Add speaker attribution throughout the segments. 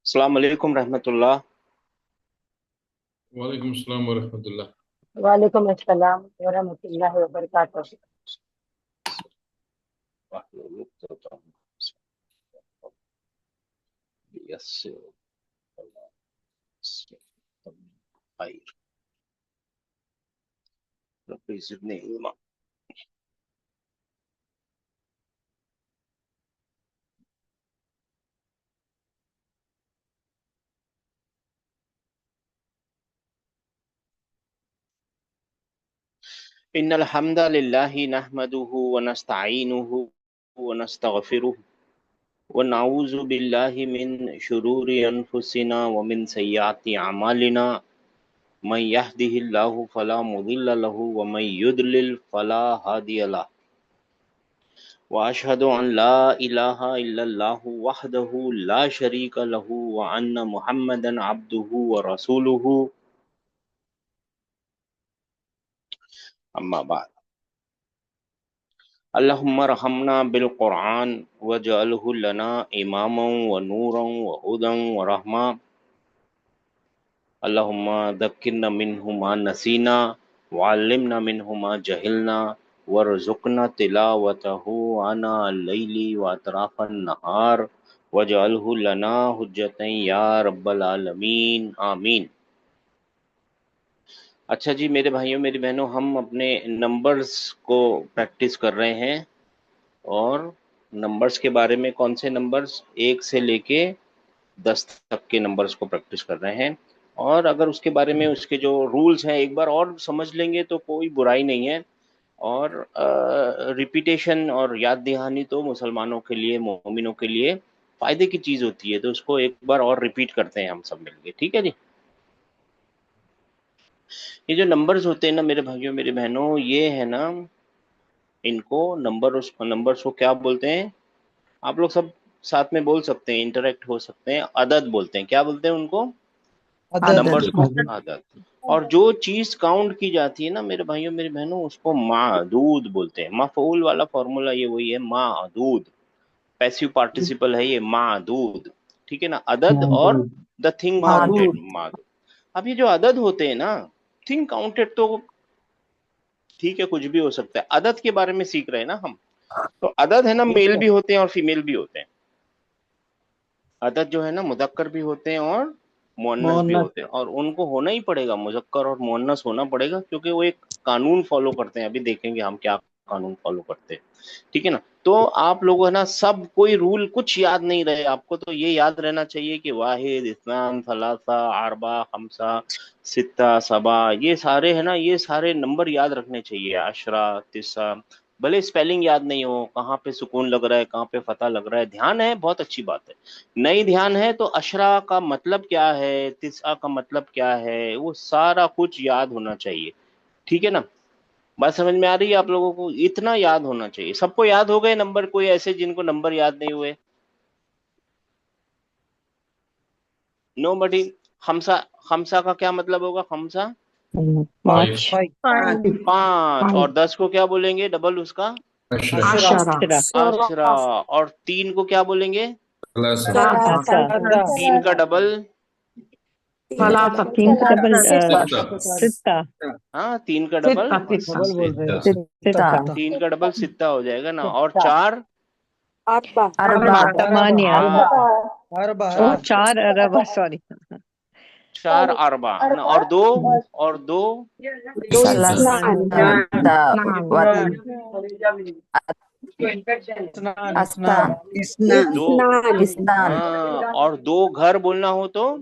Speaker 1: السلام علیکم رحمۃ اللہ۔
Speaker 2: وعلیکم السلام ورحمۃ اللہ۔
Speaker 3: وعلیکم السلام ورحمۃ اللہ وبرکاتہ۔
Speaker 1: ان الحمد للہ نحمده ونستعینه ونستغفره ونعوذ باللہ من شرور انفسنا ومن سیئات اعمالنا من يهده الله فلا مضل له ومن يضلل فلا هادي له واشهد ان لا الہ الا اللہ وحدہ لا شریک له وان محمدا عبدہ ورسولہ اما بعد۔ اللہم ارحمنا بالقرآن وجعلہ لنا اماما ونورا وہدا ورحمہ۔ اللہم ذکرنا منہ ما نسینا وعلمنا منہ ما جہلنا وارزقنا تلاوتہ آناء اللیل واطراف النہار وجعلہ لنا حجتا یا رب العالمین آمین۔ اچھا جی میرے بھائیوں میری بہنوں، ہم اپنے نمبرز کو پریکٹس کر رہے ہیں، اور نمبرز کے بارے میں کون سے نمبرز 1 سے لے کے 10 تک کے نمبرز کو پریکٹس کر رہے ہیں، اور اگر اس کے بارے میں اس کے جو رولز ہیں ایک بار اور سمجھ لیں گے تو کوئی برائی نہیں ہے، اور ریپیٹیشن اور یاد دہانی تو مسلمانوں کے لیے، مومنوں کے لیے فائدے کی چیز ہوتی ہے، تو اس کو ایک بار اور ریپیٹ کرتے ہیں ہم سب مل کے، ٹھیک ہے جی۔ یہ جو نمبرز ہوتے ہیں نا میرے بھائیوں میرے بہنوں، یہ ہے نا، ان کو نمبرز کو کیا بولتے ہیں؟ آپ لوگ سب ساتھ میں بول سکتے ہیں، انٹریکٹ ہو سکتے ہیں۔ عدد بولتے ہیں۔ کیا بولتے ہیں ان کو؟ نمبرز کو عدد۔ اور جو چیز کاؤنٹ کی جاتی ہے نا میرے بھائیوں میری بہنوں، اس کو معدود بولتے ہیں۔ مفعول والا فارمولا یہ وہی ہے، معدود، پیسیو پارٹیسپل ہے یہ، معدود، ٹھیک ہے نا، عدد اور دا تھنگ کاؤنٹڈ، معدود۔ اب یہ جو عدد ہوتے ہیں نا، تھنگ کاؤنٹڈ تو ٹھیک ہے کچھ بھی ہو سکتا ہے، عدد کے بارے میں سیکھ رہے ہیں نا ہم، تو عدد ہے نا میل بھی ہوتے ہیں اور فیمیل بھی ہوتے ہیں۔ عدد جو ہے نا مذکر بھی ہوتے ہیں اور مؤنث بھی ہوتے ہیں، اور ان کو ہونا ہی پڑے گا، مذکر اور مؤنث ہونا پڑے گا، کیونکہ وہ ایک قانون فالو کرتے ہیں۔ ابھی دیکھیں گے ہم کیا قانون فالو کرتے ہیں، ٹھیک ہے نا۔ تو آپ لوگ ہے نا سب کوئی رول کچھ یاد نہیں رہے آپ کو، تو یہ یاد رہنا چاہیے کہ واحد، اثنان، ثلاثہ، اربعہ، خمسہ، ستہ، سبع، یہ سارے ہے نا، یہ سارے نمبر یاد رکھنے چاہیے۔ عشرہ، تسعہ، بھلے اسپیلنگ یاد نہیں ہو، کہاں پہ سکون لگ رہا ہے، کہاں پہ فتح لگ رہا ہے، دھیان ہے بہت اچھی بات ہے، نہیں دھیان ہے تو عشرہ کا مطلب کیا ہے، تسعہ کا مطلب کیا ہے، وہ سارا کچھ یاد ہونا چاہیے، ٹھیک ہے نا۔ بات سمجھ میں آ رہی ہے آپ لوگوں کو؟ اتنا یاد ہونا چاہیے۔ سب کو یاد ہو گئے نمبر؟ کوئی ایسے جن کو نمبر یاد نہیں ہوئے؟ نو بڈی۔ خمسہ کا کیا مطلب ہوگا؟ خمسہ 5، اور 10 کو کیا بولیں گے ڈبل اس کا؟ عشرہ۔ اور 3 کو کیا بولیں گے؟ 3 کا ڈبل؟ ہاں 3 کا ڈبل 3 کا ڈبل ستہ ہو جائے گا نا۔ اور 4 4 اربع، اور 2 اور 2 گھر بولنا ہو تو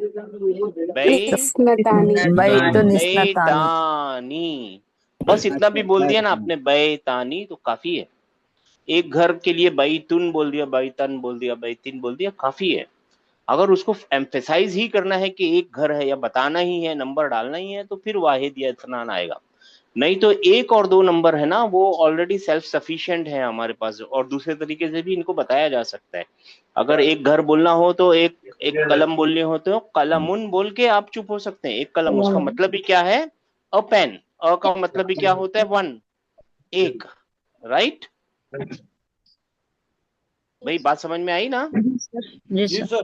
Speaker 1: بیتانی۔ بس اتنا بھی بول دیا نا آپ نے، بیتانی تو کافی ہے۔ ایک گھر کے لیے بیتن بول دیا، بیتن بول دیا، بیتن بول دیا، کافی ہے۔ اگر اس کو ایمفیسائز ہی کرنا ہے کہ ایک گھر ہے یا بتانا ہی ہے، نمبر ڈالنا ہی ہے، تو پھر واحد یا اثنان آئے گا، نہیں تو 1 اور 2 نمبر ہے نا، وہ آلریڈی سیلف سفیشینٹ ہے ہمارے پاس، اور دوسرے طریقے سے بھی ان کو بتایا جا سکتا ہے۔ اگر ایک گھر بولنا ہو تو ایک قلم بولنے ہو تو قلمن بول کے آپ چپ ہو سکتے ہیں۔ ایک قلم، اس کا مطلب ہی کیا ہے؟ ا پین، ا کا مطلب بھی کیا ہوتا ہے؟ 1، ایک، رائٹ۔ भाई बात समझ में आई ना?
Speaker 3: जी
Speaker 2: जी
Speaker 3: सर।
Speaker 2: सर।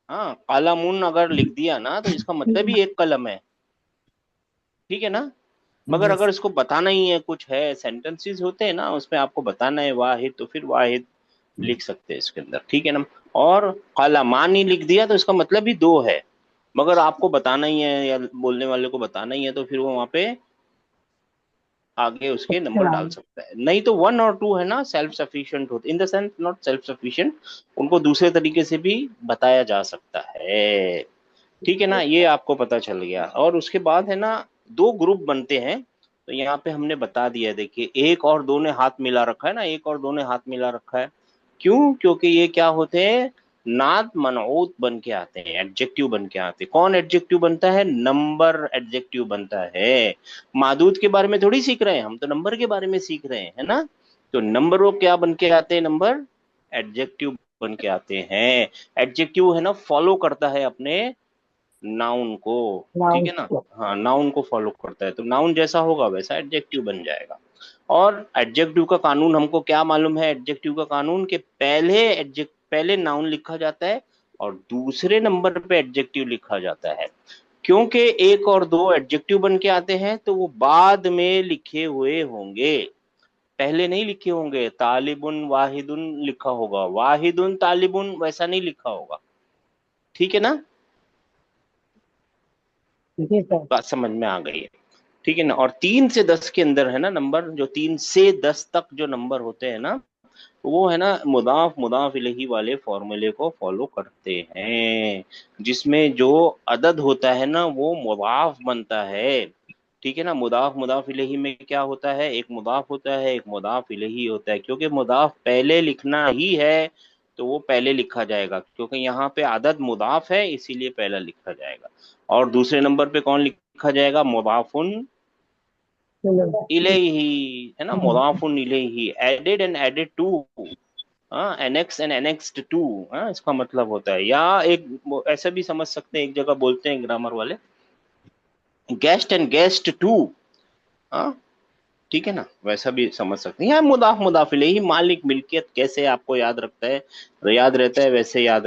Speaker 1: हाँ, कालामुन अगर लिख दिया ना तो इसका मतलब ही एक कलम है, ठीक है ना? मगर
Speaker 2: यस।
Speaker 1: अगर इसको बताना ही है, कुछ है सेंटेंसेस होते हैं ना उसमें आपको बताना है वाहिद, तो फिर वाहिद लिख सकते हैं इसके अंदर, ठीक है ना? और कालामानी लिख दिया तो इसका मतलब ही दो है, मगर आपको बताना ही है या बोलने वाले को बताना ही है तो फिर वो वहां पे आगे उसके नंबर डाल सकता है। नहीं तो वन और टू है ना सेल्फ सफिशिएंट होते, in the sense not self sufficient, उनको दूसरे तरीके से भी बताया जा सकता है, ठीक है ना? ये आपको पता चल गया। और उसके बाद है ना दो ग्रुप बनते हैं, तो यहाँ पे हमने बता दिया, देखिए एक और दो ने हाथ मिला रखा है ना, एक और दो ने हाथ मिला रखा है, क्यों? क्योंकि ये क्या होते हैं, नात मनऊत बन के आते हैं, एडजेक्टिव बन के आते हैं। कौन एडजेक्टिव बनता है? नंबर एडजेक्टिव बनता है। मादूद के बारे में थोड़ी सीख रहे हैं हम, तो नंबर के बारे में सीख रहे हैं, है ना? तो नंबर वो क्या बन के आते हैं? नंबर एडजेक्टिव बन के आते हैं। एडजेक्टिव है ना फॉलो करता है अपने नाउन को, ठीक है ना? हाँ, नाउन को फॉलो करता है, तो नाउन जैसा होगा वैसा एडजेक्टिव बन जाएगा। और एडजेक्टिव का कानून हमको क्या मालूम है? एडजेक्टिव का कानून के पहले नाउन लिखा जाता है और दूसरे नंबर पे एडजेक्टिव लिखा जाता है। क्योंकि एक और दो एडजेक्टिव बन के आते हैं तो वो बाद में लिखे हुए होंगे, पहले नहीं लिखे होंगे। तालिबुन वाहिदुन लिखा होगा, वाहिदुन तालिबुन वैसा नहीं लिखा होगा, ठीक है ना?
Speaker 3: जी सर।
Speaker 1: बात समझ में आ गई है, ठीक है ना? और 3 से 10 के अंदर है ना नंबर, जो 3 से 10 तक जो नंबर होते हैं ना, वो है ना मुदाफ मुदाफ इलैहि वाले फॉर्मूले को फॉलो करते हैं, जिसमें जो अदद होता है ना वो मुदाफ बनता है, ठीक है ना? मुदाफ मुदाफ इलैहि में क्या होता है? एक मुदाफ होता है, एक मुदाफ इलैहि होता है। क्योंकि मुदाफ पहले लिखना ही है तो वो पहले लिखा जाएगा, क्योंकि यहाँ पे अदद मुदाफ है इसीलिए पहला लिखा जाएगा। और दूसरे नंबर पे कौन लिखा जाएगा? मुदाफुन इलैहि, है ना? मुदाफुन इलैहि, एडेड एंड एडेड टू, हाँ, एनेक्स एंड एनेक्स्ड टू, हाँ, इसका मतलब होता है। या एक ऐसा भी समझ सकते हैं, एक जगह बोलते हैं ग्रामर वाले, गेस्ट एंड गेस्ट टू, हाँ, ठीक है ना? वैसा भी समझ सकते हैं। यहाँ मुदाफ मुदाफ इलैहि, मालिक मिल्कियत कैसे आपको याद रखता है, याद रहता है वैसे याद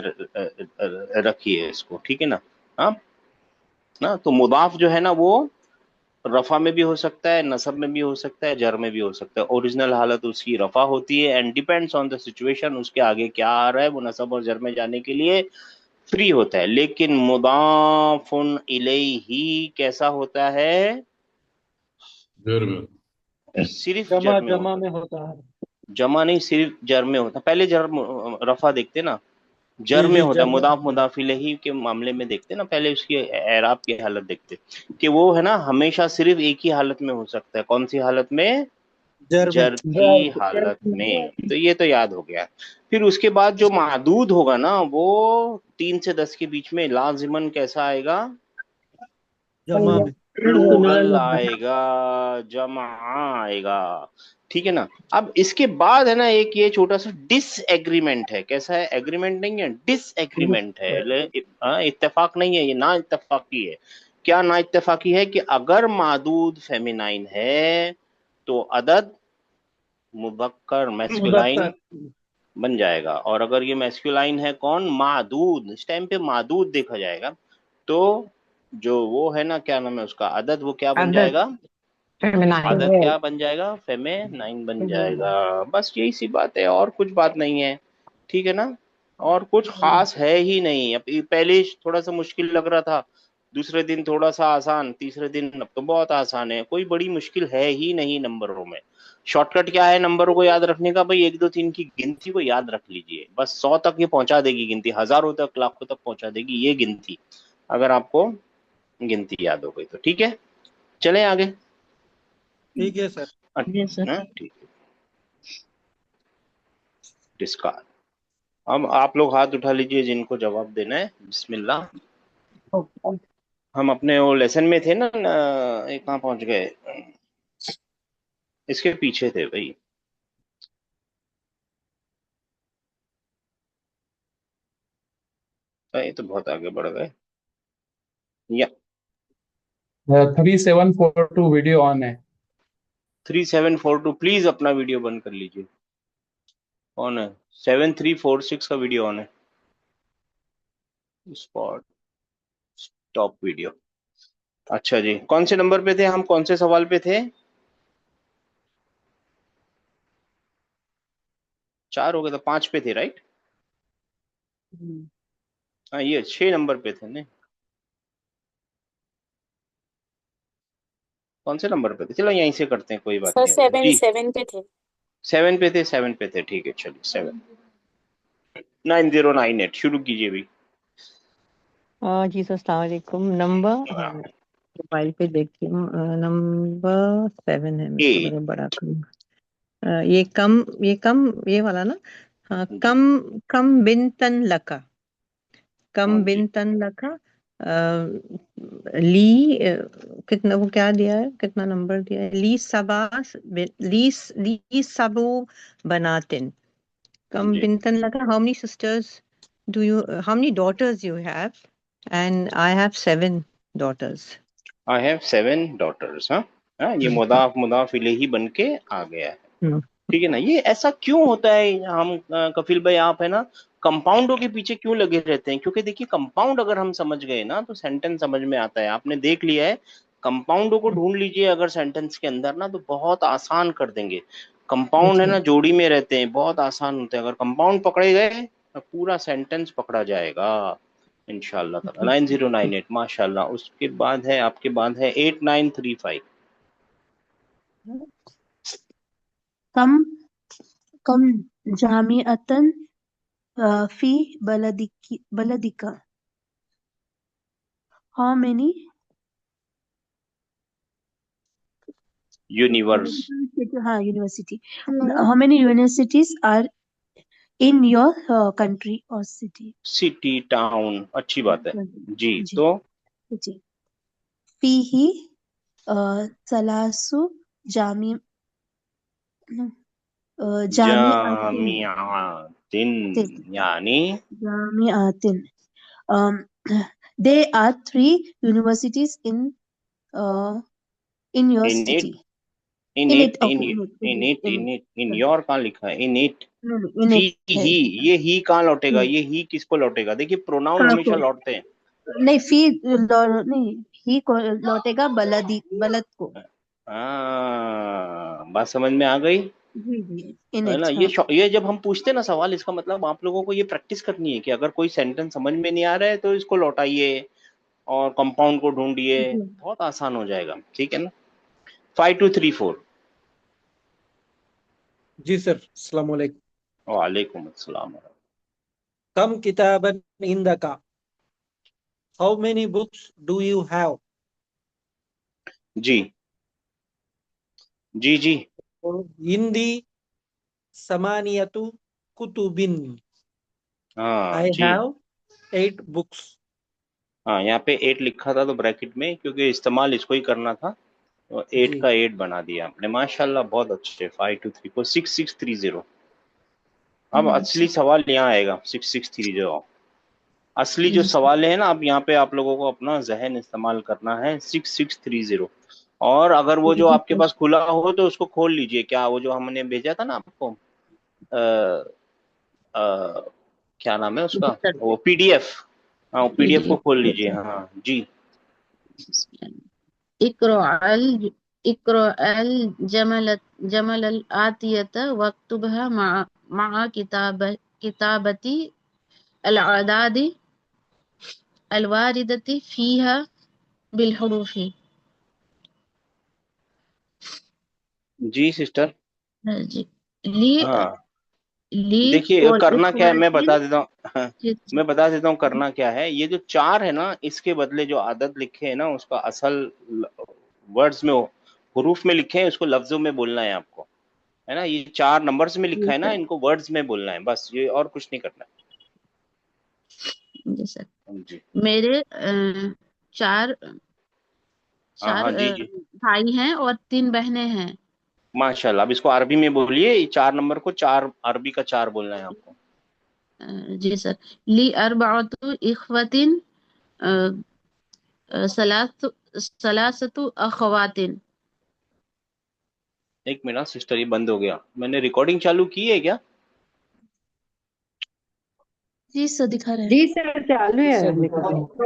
Speaker 1: रखिए इसको, ठीक है ना? हाँ ना, तो मुदाफ जो है ना वो रफा में भी हो सकता है, नसब में भी हो सकता है, जर में भी हो सकता है। ओरिजिनल हालत उसकी रफा होती है and depends on the situation, उसके आगे क्या आ रहा है वो नसब और जर में जाने के लिए फ्री होता है। लेकिन मुदाफुन इलैहि कैसा होता है?
Speaker 2: जर में।
Speaker 1: सिर्फ जर
Speaker 2: जमा
Speaker 1: में
Speaker 2: जमा
Speaker 1: होता
Speaker 2: में होता है।
Speaker 1: है, जमा नहीं, सिर्फ जर में होता है। पहले जर रफा देखते ना, जर
Speaker 2: जी
Speaker 1: में
Speaker 2: जी
Speaker 1: होता
Speaker 2: जर
Speaker 1: है।
Speaker 2: में
Speaker 1: मुदाफ
Speaker 2: होता है।
Speaker 1: मुदाफ इलैहि के मामले में देखते ना, पहले उसकी एराब की हालत देखते कि वो है ना हमेशा सिर्फ एक ही हालत में हो सकता है। कौन सी हालत में?
Speaker 2: जर में।
Speaker 1: जर की हालत में। तो ये तो याद हो गया। फिर उसके बाद जो मादूद होगा ना वो 3 से 10 के बीच में लाजिमन कैसा आएगा?
Speaker 2: जमा में।
Speaker 1: प्लूरल आएगा, जमा आएगा, ठीक है ना? अब इसके बाद है ना एक ये छोटा सा डिस एग्रीमेंट है। कैसा है? एग्रीमेंट नहीं है, डिस एग्रीमेंट है। इत्तेफाक नहीं है, ये ना इत्तेफाकी है। क्या ना इत्तेफाकी है? कि अगर मादूद फेमिनाइन है तो अदद मुबक्कर मैस्कुलाइन
Speaker 2: मुदक्कर।
Speaker 1: बन जाएगा, और अगर ये मैस्कुलाइन है कौन? मादूद, इस टाइम पे मादूद देखा जाएगा, तो जो वो है ना, क्या नाम है उसका, अदद, वो क्या बन
Speaker 3: अदद
Speaker 1: जाएगा?
Speaker 3: फेमिनाइन।
Speaker 1: आदत क्या बन जाएगा? फेमे नाइन बन जाएगा। बस यही सी बात है, और कुछ बात नहीं है, ठीक है ना? और कुछ खास है ही नहीं। अब ये पहले थोड़ा सा मुश्किल लग रहा था, दूसरे दिन थोड़ा सा आसान, तीसरे दिन अब तो बहुत आसान है। कोई बड़ी मुश्किल है ही नहीं नंबरों में। शॉर्टकट क्या है नंबरों को याद रखने का? भाई 1 2 3 की गिनती को याद रख लीजिए, बस 100 तक ये पहुंचा देगी गिनती, हजारों तक लाखों तक पहुंचा देगी ये गिनती, अगर आपको गिनती याद हो गई तो। ठीक है, चलें आगे।
Speaker 2: ठीक है सर।
Speaker 3: जी सर।
Speaker 1: हाँ, ठीक है। डिस्कार्ड। अब आप लोग हाथ उठा लीजिए जिनको जवाब देना है, बिस्मिल्लाह। हम अपने वो लेसन में थे ना, कहाँ पहुंच गए? इसके पीछे थे भाई। ये तो बहुत आगे बढ़ गए। या
Speaker 4: 3742 वीडियो ऑन है।
Speaker 1: 3742, प्लीज अपना वीडियो बंद कर लीजिए। कौन है? 7346 का वीडियो ऑन है, स्पॉट टॉप वीडियो। अच्छा जी, कौन से नंबर पे थे हम, कौन से सवाल पे थे? 4 हो गए तो 5 पे थे, राइट? हाँ, ये 6 नंबर पे थे ना। कौन से नंबर पे थे? चलो यहीं से करते हैं, कोई बात
Speaker 4: सर
Speaker 1: नहीं होगा
Speaker 4: सेवन
Speaker 1: जी।
Speaker 4: सेवन पे थे।
Speaker 1: 7 पे थे, 7 पे थे, ठीक है, चलिए 79098 शुरू कीजिए भी।
Speaker 5: जी सर, अस्सलाम वालेकुम। नंबर मोबाइल पे देखती हूँ, नंबर 7 है, मैं इसको
Speaker 1: ए
Speaker 5: मेरे बड़ा करूँ। ये वाला ना। हाँ,
Speaker 1: जी
Speaker 5: कम बिन तन लका,
Speaker 1: हाँ
Speaker 5: कम
Speaker 1: जी,
Speaker 5: बिन तन लका। ली कितना, वो क्या दिया है, कितना नंबर दिया है? ली सबो बनातिन, कम
Speaker 1: जी।
Speaker 5: बिन तन लका। How many sisters do you how many daughters you have? And I have 7 daughters.
Speaker 1: I have 7 daughters. हाँ हाँ, ये
Speaker 5: Hmm.
Speaker 1: मुदाफ मुदाफ इलेही बन के आ गया है।
Speaker 5: Hmm.
Speaker 1: ठीक है ना, ये ऐसा क्यों होता है? हम कपिल भाई, आप है ना, कंपाउंडों के पीछे क्यों लगे रहते हैं? क्योंकि देखिए, कंपाउंड अगर हम समझ गए ना तो सेंटेंस समझ में आता है। आपने देख लिया है, कंपाउंडों को ढूंढ लीजिए अगर सेंटेंस के अंदर ना, तो बहुत आसान कर देंगे। कंपाउंड है
Speaker 5: अच्छा।
Speaker 1: ना, जोड़ी में रहते हैं, बहुत आसान होते हैं। अगर कंपाउंड पकड़े गए तो पूरा सेंटेंस पकड़ा जाएगा इंशाल्लाह ताला। 9098, माशाल्लाह। उसके बाद है, आपके बाद है 8935।
Speaker 4: कम कम जामिअतन फी बलदिका। हाउ मेनी
Speaker 1: यूनिवर्स,
Speaker 4: हाँ university, how many universities are in your country और सिटी।
Speaker 1: सिटी, टाउन, अच्छी बात है जी।
Speaker 4: जी
Speaker 1: तो
Speaker 4: जी। फी ही सलासु जामी जामिअतिन
Speaker 1: जामियातिन, यानी
Speaker 4: जामिअतिन। There are 3 universities in your
Speaker 1: in it,
Speaker 4: city.
Speaker 1: In
Speaker 4: In
Speaker 1: it,
Speaker 4: it, okay,
Speaker 1: in it,
Speaker 4: in it.
Speaker 1: In
Speaker 4: Sorry.
Speaker 1: Your कहाँ लिखा है? In it.
Speaker 4: No, no, in
Speaker 1: fee
Speaker 4: it है।
Speaker 1: ही, ये ही कहाँ लौटेगा?
Speaker 4: हम्म,
Speaker 1: ये ही किसको लौटेगा? देखिए, प्रोनाउन
Speaker 4: का
Speaker 1: हमेशा
Speaker 4: को
Speaker 1: लौटते हैं।
Speaker 4: नहीं, नहीं, ही को लौटेगा बलद को।
Speaker 1: बात समझ में आ गई
Speaker 4: जी जी, in
Speaker 1: है ना?
Speaker 4: it, हाँ।
Speaker 1: ये जब हम पूछते हैं ना सवाल, इसका मतलब आप लोगों को ये प्रैक्टिस करनी है कि अगर कोई सेंटेंस समझ में नहीं आ रहा है तो इसको लौटाइए और कंपाउंड को ढूंढिए,
Speaker 4: जी
Speaker 1: बहुत आसान हो जाएगा। ठीक है ना? 5234।
Speaker 2: जी सर, अस्सलाम वालेकुम।
Speaker 1: वालेकुम अस्सलाम।
Speaker 2: कम किताबन इंदका, how many books do you have?
Speaker 1: जी जी जी।
Speaker 2: हिंदी समानियतु कुतुबिन,
Speaker 1: हाँ
Speaker 2: आई
Speaker 1: जी।
Speaker 2: Have 8 books.
Speaker 1: हाँ, यहाँ पे 8 लिखा था तो ब्रैकेट में, क्योंकि इस्तेमाल इसको ही करना था, तो 8
Speaker 2: जी
Speaker 1: का 8 बना दिया आपने, माशाल्लाह, बहुत अच्छे। 523 को 6630। अब असली सवाल यहाँ आएगा, 6630। असली जो सवाल है ना, अब यहाँ पे आप लोगों को अपना जहन इस्तेमाल करना है। 6630। और अगर वो जो आपके पास खुला हो तो उसको खोल लीजिए। क्या वो जो हमने भेजा था ना आपको, अ, क्या नाम है उसका, वो पीडीएफ। हाँ, वो पीडीएफ को खोल लीजिए। हाँ जी।
Speaker 4: इक़राअल इक़राअल जमल आतियत वक्तुबहा मआ किताबती अल-अदाद अलवारिदती फीहा बिलहुरूफी।
Speaker 1: जी सिस्टर।
Speaker 4: जी। ली
Speaker 1: हाँ,
Speaker 4: ली
Speaker 1: देखिए
Speaker 4: कोल
Speaker 1: करना क्या है, मैं बता
Speaker 4: इखवातिन।
Speaker 1: देता हूँ। मैं बता देता हूँ करना क्या है। ये जो 4 है ना, इसके बदले जो आदत लिखे है ना, उसका असल वर्ड्स में, हुरूफ में लिखे हैं, उसको लफ्जों में बोलना है आपको, है ना? ये 4 नंबर्स में लिखा
Speaker 4: जी
Speaker 1: है ना,
Speaker 4: सर,
Speaker 1: इनको वर्ड्स में बोलना है बस, ये और कुछ नहीं करना
Speaker 4: जी सर।
Speaker 1: है जी।
Speaker 4: मेरे चार
Speaker 1: हाँ
Speaker 4: चार
Speaker 1: हाँ जी जी,
Speaker 4: भाई हैं और 3 बहनें हैं।
Speaker 1: माशाल्लाह। अब इसको अरबी में बोलिए, ये 4 नंबर को 4, अरबी का 4 बोलना है आपको।
Speaker 4: जी सर। ली अरबातु इखवतिन सलासतु सलासतु अखवातिन।
Speaker 1: एक मिनट सिस्टर, ये बंद हो गया। मैंने रिकॉर्डिंग चालू की है क्या?
Speaker 4: جی سر دکھا رہا ہے.
Speaker 5: جی سر چالو ہے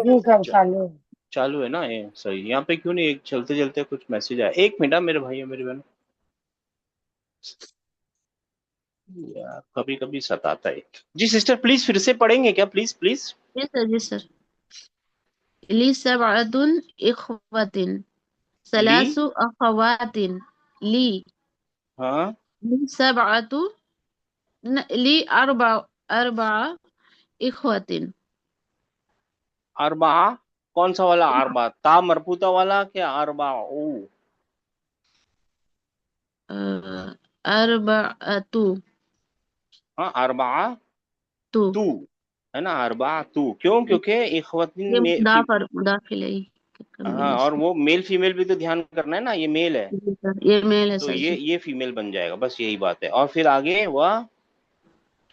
Speaker 3: جی سر چالو ہے.
Speaker 1: چالو ہے نا یہ صحیح. یہاں پہ کیوں نہیں ایک چلتے چلتے کچھ میسج آیا؟ ایک منٹ میرے بھائی میرے بہن، کبھی کبھی ستاتا ہے. جی سسٹر پلیز پھر سے پڑھیں گے کیا؟ Please please.
Speaker 6: جی سر جی سر. لی سبعۃ اخوۃ
Speaker 1: لی،
Speaker 6: ثلاث اخوات. لی
Speaker 1: ہاں
Speaker 6: لی سبعۃ لی اربع اخوۃ.
Speaker 1: اربعہ کون سا والا اربعہ؟ تا مربوطہ والا کیا اربعہ؟
Speaker 6: اربعۃ
Speaker 1: ہاں اربعہ
Speaker 6: تو.
Speaker 1: تو ہے نا، اربعہ تو. کیوں؟ کیونکہ
Speaker 6: یہ
Speaker 1: اخوتین میں
Speaker 6: مضاف الیہ
Speaker 1: ہاں، اور
Speaker 6: combination.
Speaker 1: وہ میل فیمیل بھی تو دھیان کرنا ہے نا، یہ میل ہے
Speaker 6: جی سر یہ میل ہے
Speaker 1: تو
Speaker 6: سر جی.
Speaker 1: یہ فیمیل بن جائے گا، بس یہی بات ہے. اور پھر آگے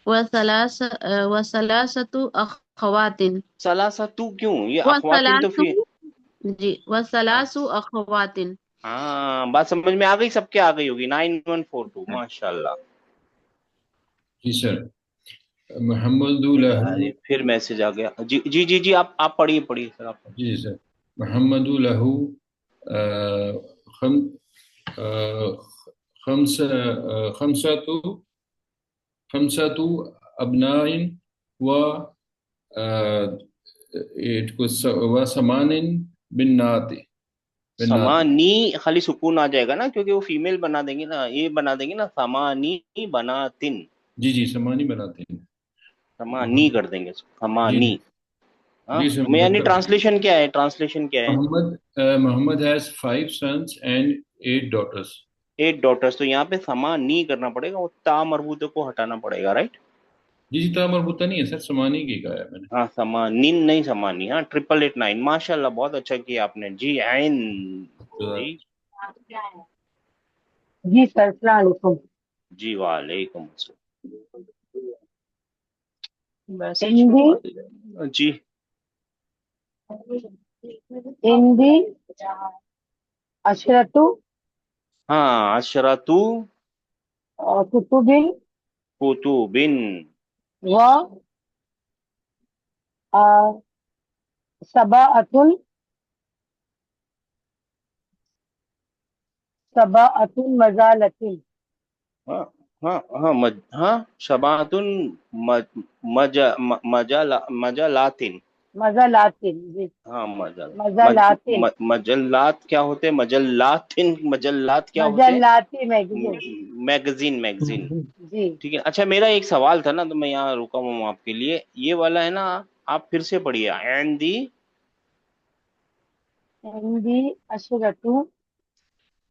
Speaker 6: وثلاثۃ اخوات.
Speaker 1: ثلاثہ تو کیوں؟ یہ اخواتین تو
Speaker 6: وثلاث
Speaker 1: فی
Speaker 6: جی وثلاث اخوات.
Speaker 1: ہاں بات سمجھ میں آ گئی، سب کے آ گئی ہوگی. 9142 ماشاء اللہ.
Speaker 7: جی سر. محمد لہو.
Speaker 1: پھر میسج آ گیا. جی جی جی جی آپ پڑھیے سر، آپ پڑھیے.
Speaker 7: جی سر. محمد لہو خمسة أبناء وثمان بنات.
Speaker 1: سمانی خالی سکون آ جائے گا نا، کیونکہ وہ فیمیل بنا دیں گے نا، یہ بنا دیں گے نا سمانی بناتن.
Speaker 7: جی سمانی بناتے ہیں.
Speaker 1: سمانی کر دیں گے،
Speaker 7: جی
Speaker 1: سمانی. ہاں
Speaker 7: جی سر.
Speaker 1: یعنی ٹرانسلیشن کیا ہے؟ ٹرانسلیشن کیا ہے؟
Speaker 7: محمد has 5 sons and 8 daughters.
Speaker 1: 8 daughters. تو یہاں پہ سمانی کرنا پڑے گا، وہ تا مربوطے کو ہٹانا پڑے گا، رائٹ؟
Speaker 7: جی تا مربوطہ نہیں ہے سر، سمانی کی کہا ہے میں نے.
Speaker 1: ہاں سمانین نہیں سمانی. ہاں 8889 ماشاء اللہ بہت اچھا کیا آپ نے. جی عین. جی
Speaker 3: جی سر السلام علیکم.
Speaker 1: جی وعلیکم السلام. میسج
Speaker 3: ہندی
Speaker 1: جی
Speaker 3: ہندی اشرتو
Speaker 1: ہاں اشرتو
Speaker 3: کتبن
Speaker 1: کتبن
Speaker 3: و سباعت مزالتن.
Speaker 1: ہاں ہاں ہاں ہاں شباعتن مجلاتن.
Speaker 3: مزالاتن جی
Speaker 1: ہاں
Speaker 3: مزالاتن
Speaker 1: مجلات کیا ہوتے ہیں؟ مجلات کیا ہوتے ہیں؟
Speaker 3: مجلاتی میگزین.
Speaker 1: میگزین.
Speaker 3: جی
Speaker 1: ٹھیک ہے. اچھا میرا ایک سوال تھا نا، تو میں یہاں رکا ہوں آپ کے لیے. یہ والا ہے نا، آپ پھر سے پڑھیے. عندی
Speaker 3: ہندی اشرتو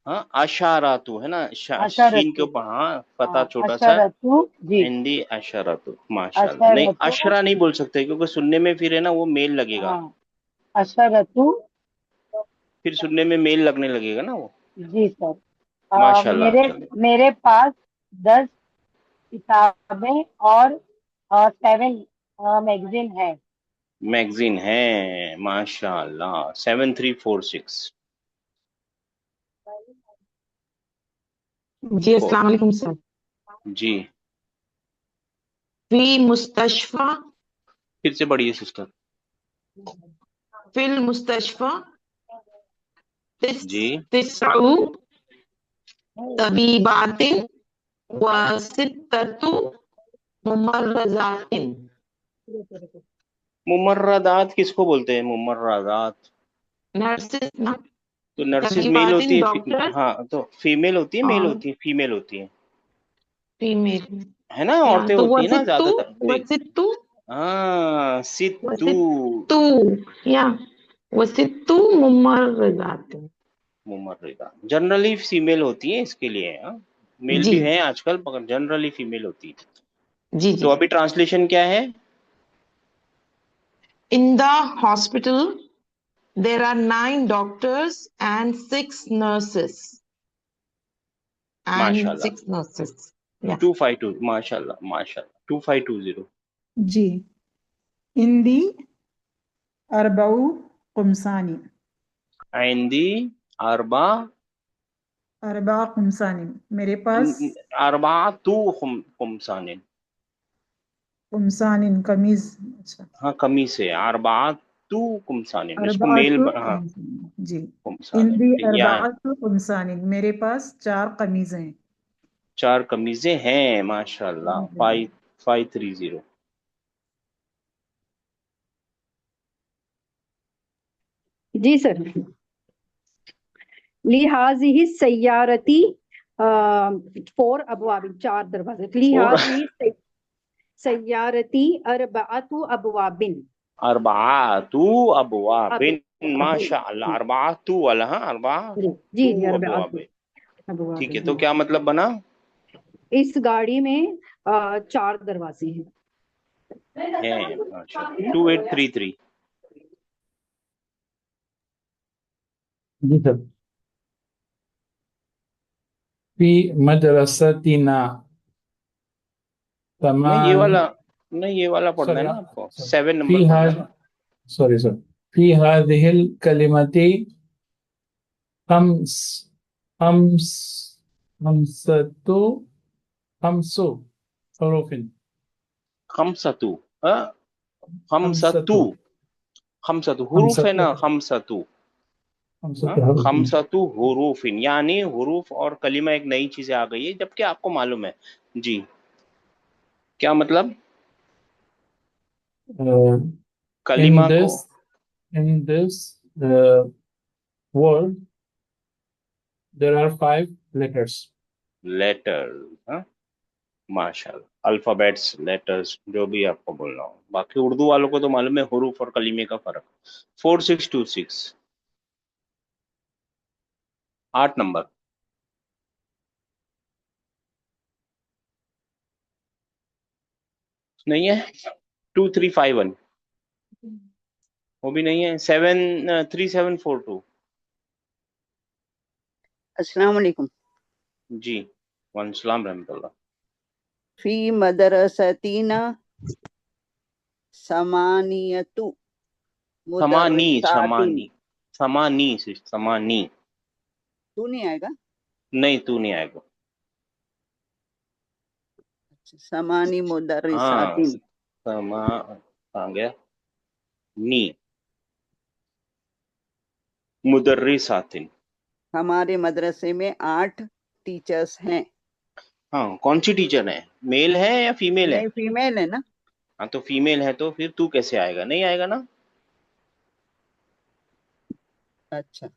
Speaker 1: ہاں اشاراتو ہے نا، شین کے
Speaker 3: اشرتو
Speaker 1: اوپر ہاں فتح چھوٹا سا.
Speaker 3: اشرتو جی
Speaker 1: عندی اشاراتو ماشاء اللہ. نہیں
Speaker 3: اشرتو
Speaker 1: اشرا نہیں بول سکتے، کیونکہ سننے میں پھر ہے نا وہ میل لگے گا،
Speaker 3: ہاں اشرتو.
Speaker 1: پھر سننے میں میل لگنے لگے گا نا وہ.
Speaker 3: جی سر.
Speaker 1: ماشاء اللہ.
Speaker 3: میرے
Speaker 1: چلو
Speaker 3: میرے پاس 10 کتابیں اور 7 میگزین ہے.
Speaker 1: میگزین ہے ماشاء اللہ. 7346.
Speaker 5: جی السلام علیکم سر.
Speaker 1: جی
Speaker 5: فی مستشفى
Speaker 1: پھر سے پڑھیے سسٹر.
Speaker 5: فی المستشفى
Speaker 1: جی
Speaker 5: 9 طبیبات و 6 ممرضات.
Speaker 1: ممرضات کس کو بولتے ہیں؟ ممرضات
Speaker 5: نرسز نا.
Speaker 1: تو نرسز میل
Speaker 5: طبیبات
Speaker 1: ہوتی ہے.
Speaker 5: ڈاکٹر
Speaker 1: ہاں تو فیمیل ہوتی ہے میل
Speaker 5: اور
Speaker 1: ہوتی ہے؟ فیمیل ہوتی
Speaker 5: فیمیل.
Speaker 1: ہے نا،
Speaker 5: یا
Speaker 1: عورتیں
Speaker 5: تو
Speaker 1: ہوتی ہیں نا زیادہ تر.
Speaker 5: وستو
Speaker 1: ہاں ستو
Speaker 5: وستو یا وستو ممرضات.
Speaker 1: ممرضات جنرلی فیمیل ہوتی ہیں اس کے لیے. ہاں میل
Speaker 5: جی
Speaker 1: بھی ہیں آج کل، مگر جنرلی فیمیل ہوتی ہے.
Speaker 5: جی
Speaker 1: تو ابھی ٹرانسلیشن کیا ہے؟
Speaker 5: In the hospital, there are 9 doctors and 6 nurses.
Speaker 1: ماشاء
Speaker 5: And
Speaker 1: اللہ.
Speaker 5: 6 nurses. Yeah.
Speaker 1: 252 ماشاء اللہ ماشاء اللہ. 2520.
Speaker 8: جی ہندی اربع قمصانی.
Speaker 1: عندی اربع
Speaker 8: قمصانی میرے پاس
Speaker 1: اربعۃ خمسان.
Speaker 8: कुमसान कमीज। अच्छा,
Speaker 1: हाँ कमीज से, अरबातु कुमसान, इसको मेल
Speaker 8: अरबातु
Speaker 1: हाँ
Speaker 8: कुमसान, जी।
Speaker 1: कुमसान,
Speaker 8: इंदी
Speaker 1: या
Speaker 8: अरबातु कुमसान, मेरे पास 4 कमीजें हैं।
Speaker 1: 4 कमीजें हैं, माशाल्लाह।
Speaker 8: जी।
Speaker 1: 5530।
Speaker 9: जी सर। लिहाज़िही सय्यारती 4 अबवाबिन, 4 दरवाजे।
Speaker 1: और
Speaker 9: लिहाज़िही सय्यारती अरबाअतु अबवाबिन।
Speaker 1: अरबातु अबवाबिन,
Speaker 9: अबवाबिन,
Speaker 1: माशाल्लाह। अरबातु वाला, हाँ
Speaker 9: जी
Speaker 1: अरबातु
Speaker 9: जी जी, अरबाअतु
Speaker 1: अबवाबिन। ठीक है,
Speaker 9: अबवाबिन,
Speaker 1: तो क्या मतलब बना?
Speaker 9: इस गाड़ी में 4 दरवाजे हैं।
Speaker 1: है, माशाल्लाह। 2833।
Speaker 10: जी सर। फी मदरसतिना
Speaker 1: नहीं ये
Speaker 10: तमान,
Speaker 1: वाला, नहीं ये वाला पढ़ना
Speaker 10: सॉरी
Speaker 1: है ना आपको, 7
Speaker 10: फी
Speaker 1: नंबर पढ़ना है
Speaker 10: हाज,
Speaker 1: ना।
Speaker 10: सॉरी सर, फी हादिहिल कलिमती खम्स खम्स खम्सतु खम्सु हुरूफिन।
Speaker 1: खमसतु, हाँ खमसतु,
Speaker 10: खम्सतु
Speaker 1: खमसतु हुरूफ है
Speaker 10: खम्सतु
Speaker 1: ना, खमसतु। हाँ
Speaker 10: खम्सतु हुरूफिन।
Speaker 1: खमसतु हुरूफिन, यानी हुरूफ और कलीमा एक नई चीजें आ गई है, जबकि आपको मालूम है। जी, क्या मतलब?
Speaker 10: In
Speaker 1: कलीमा को
Speaker 10: this word there are 5 letters.
Speaker 1: Letter, हाँ माशाल्लाह, अल्फाबेट्स, लेटर्स, जो भी आपको बोलना हो। बाकी उर्दू वालों को तो मालूम है हुरूफ और कलीमे का फर्क। 4626, 8 नंबर। नहीं है। 2351, वो भी नहीं है। 37 3742।
Speaker 11: अस्सलाम वालेकुम।
Speaker 1: जी वालेकुम सलाम रहमतुल्लाह।
Speaker 11: फी मदरसतीना समानियतु
Speaker 1: समानी,
Speaker 11: मुदर्रिसातिन।
Speaker 1: समानी, समानी से समानी।
Speaker 11: तू नहीं आएगा?
Speaker 1: नहीं तू नहीं आएगा।
Speaker 11: समानी
Speaker 1: हाँ
Speaker 11: मुदर्रिसातिन।
Speaker 1: समा, कहाँ गया? नी, मुदर्रिसातिन।
Speaker 11: हमारे मदरसे में 8 टीचर्स हैं।
Speaker 1: हाँ कौन सी टीचर है, मेल है या फीमेल है?
Speaker 11: नहीं, फीमेल है ना।
Speaker 1: हाँ तो फीमेल है तो फिर तू कैसे आएगा, नहीं आएगा ना,
Speaker 11: अच्छा,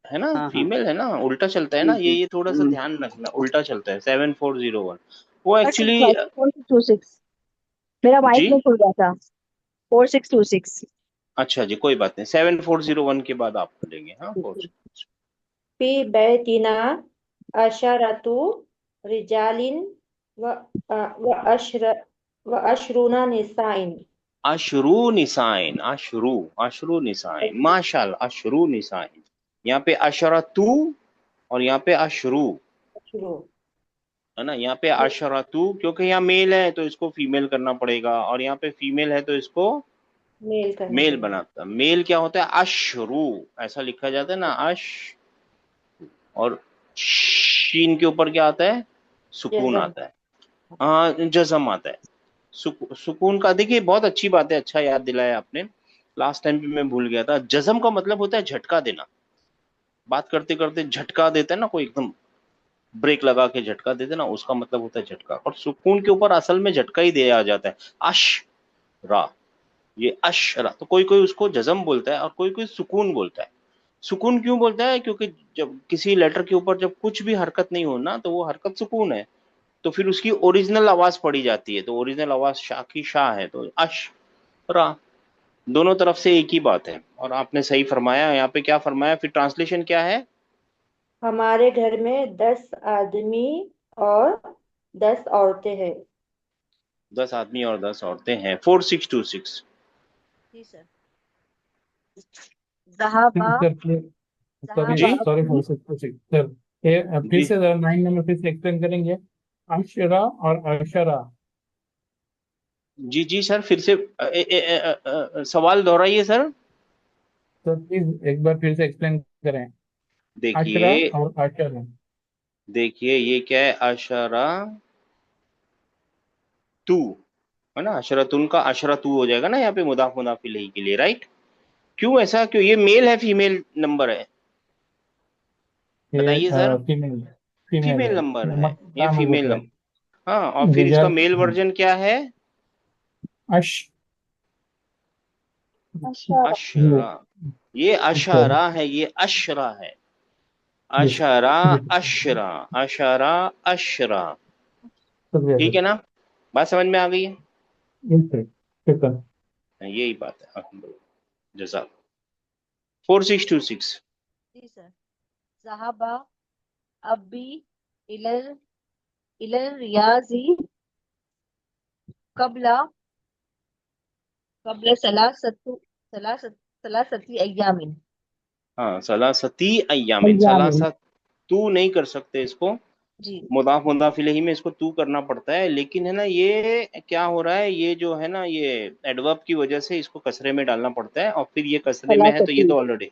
Speaker 1: है ना,
Speaker 11: हाँ हाँ,
Speaker 1: फीमेल है ना, उल्टा चलता है ना,
Speaker 11: जी जी।
Speaker 1: ये थोड़ा सा ध्यान रखना, उल्टा चलता है। 7401 वो
Speaker 4: Sir,
Speaker 1: एक्चुअली
Speaker 4: 4626 मेरा
Speaker 1: जी,
Speaker 4: वाइट में खुल गया था। 4626
Speaker 1: अच्छा जी कोई बात नहीं, 7401 के बाद आप खोलेंगे। हाँ 46।
Speaker 12: फी बैतिना अशरतु रिजालिन व व अशर व अशरुना निसाइन।
Speaker 1: अशरू निसाइन, अशरू, अशरू निसाइन, माशाल्लाह, अशरू निसाइन। यहाँ पे अशरतु और यहाँ पे अशरू,
Speaker 12: शुरू
Speaker 1: है ना। यहाँ पे अशरतु क्योंकि यहाँ मेल है तो इसको फीमेल करना पड़ेगा, और यहाँ पे फीमेल है तो इसको
Speaker 12: मेल करना
Speaker 1: मेल
Speaker 12: पड़ेगा।
Speaker 1: बनाता। मेल क्या होता है? अशरू, ऐसा लिखा जाता है ना, अश, और शीन के ऊपर क्या आता है? सुकून
Speaker 12: जज़म।
Speaker 1: आता है। हाँ जज़म आता है। सुकून का, देखिए बहुत अच्छी बात है, अच्छा याद दिलाया आपने, लास्ट टाइम भी मैं भूल गया था। जज़म का मतलब होता है झटका देना। बात करते करते झटका देता है ना कोई, एकदम ब्रेक लगा के झटका देते ना, उसका मतलब होता है झटका। और सुकून के ऊपर असल में झटका ही दिया जाता है, अश रा, ये अशरा। तो कोई कोई उसको जज़म बोलता है और कोई कोई सुकून बोलता है। सुकून क्यों बोलता है? क्योंकि जब किसी लेटर के ऊपर जब कुछ भी हरकत नहीं हो ना, तो वो हरकत सुकून है, तो फिर उसकी ओरिजिनल आवाज पड़ी जाती है, तो ओरिजिनल आवाज शाह की शाह है, तो अश रा, दोनों तरफ से एक ही बात है। और आपने सही फरमाया, यहाँ पे क्या फरमाया, फिर ट्रांसलेशन क्या है?
Speaker 12: हमारे घर में 10 आदमी और 10 औरतें हैं।
Speaker 1: 10 आदमी और 10 औरतें हैं। 4626,
Speaker 4: जी सर। ज़हाबा
Speaker 10: सर सॉरी
Speaker 1: जी
Speaker 10: सॉरी
Speaker 4: ज़हाबा
Speaker 10: फॉर सर, ये फिर
Speaker 1: जी
Speaker 10: से 9 नंबर फिर से एक्सप्लेन करेंगे। अशरा और अशरा।
Speaker 1: जी जी सर, फिर से सवाल दोहराइए सर।
Speaker 10: सर प्लीज एक बार फिर से एक्सप्लेन करें। अशरा
Speaker 1: देखिए,
Speaker 10: और अशरा।
Speaker 1: देखिए ये क्या है, अशरा तू, है ना, अशरतुन का अशरतु हो जाएगा ना यहाँ पे मुदाफ मुदाफ इलैहि के लिए, राइट। क्यों ऐसा, क्यों, ये मेल है फीमेल नंबर है,
Speaker 10: ये
Speaker 1: बताइए सर।
Speaker 10: फीमेल फीमेल
Speaker 1: फीमेल
Speaker 10: है,
Speaker 1: नंबर है,
Speaker 10: नमक
Speaker 1: ये
Speaker 10: नाम
Speaker 1: फीमेल
Speaker 10: होता है।
Speaker 1: नंबर। हाँ, और फिर इसका
Speaker 10: रिजल्ट
Speaker 1: मेल वर्जन क्या है?
Speaker 10: अश
Speaker 1: अशरा। ये अशारा है, ये अशरा है। अशरा अशरा, अशरा अशरा। ठीक है ना, बात समझ में आ गई है? यही बात है, अल्हम्दुलिल्लाह, जज़ाक। 4626।
Speaker 12: जी सर। ज़हाबा अब्बी इलल इलल रियाज़ी कबला कबल सलासती अय्यामिन।
Speaker 1: हाँ, सलासती अय्यामिन, सलासा तू नहीं कर सकते इसको,
Speaker 12: जी
Speaker 1: मुदाफ मुदाफ इलैहि में इसको तू करना पड़ता है, लेकिन है ना ये क्या हो रहा है, ये जो है ना ये एडवर्ब की वजह से इसको कसरे में डालना पड़ता है, और फिर ये कसरे में है तो ये
Speaker 12: सलासती
Speaker 1: तो ऑलरेडी,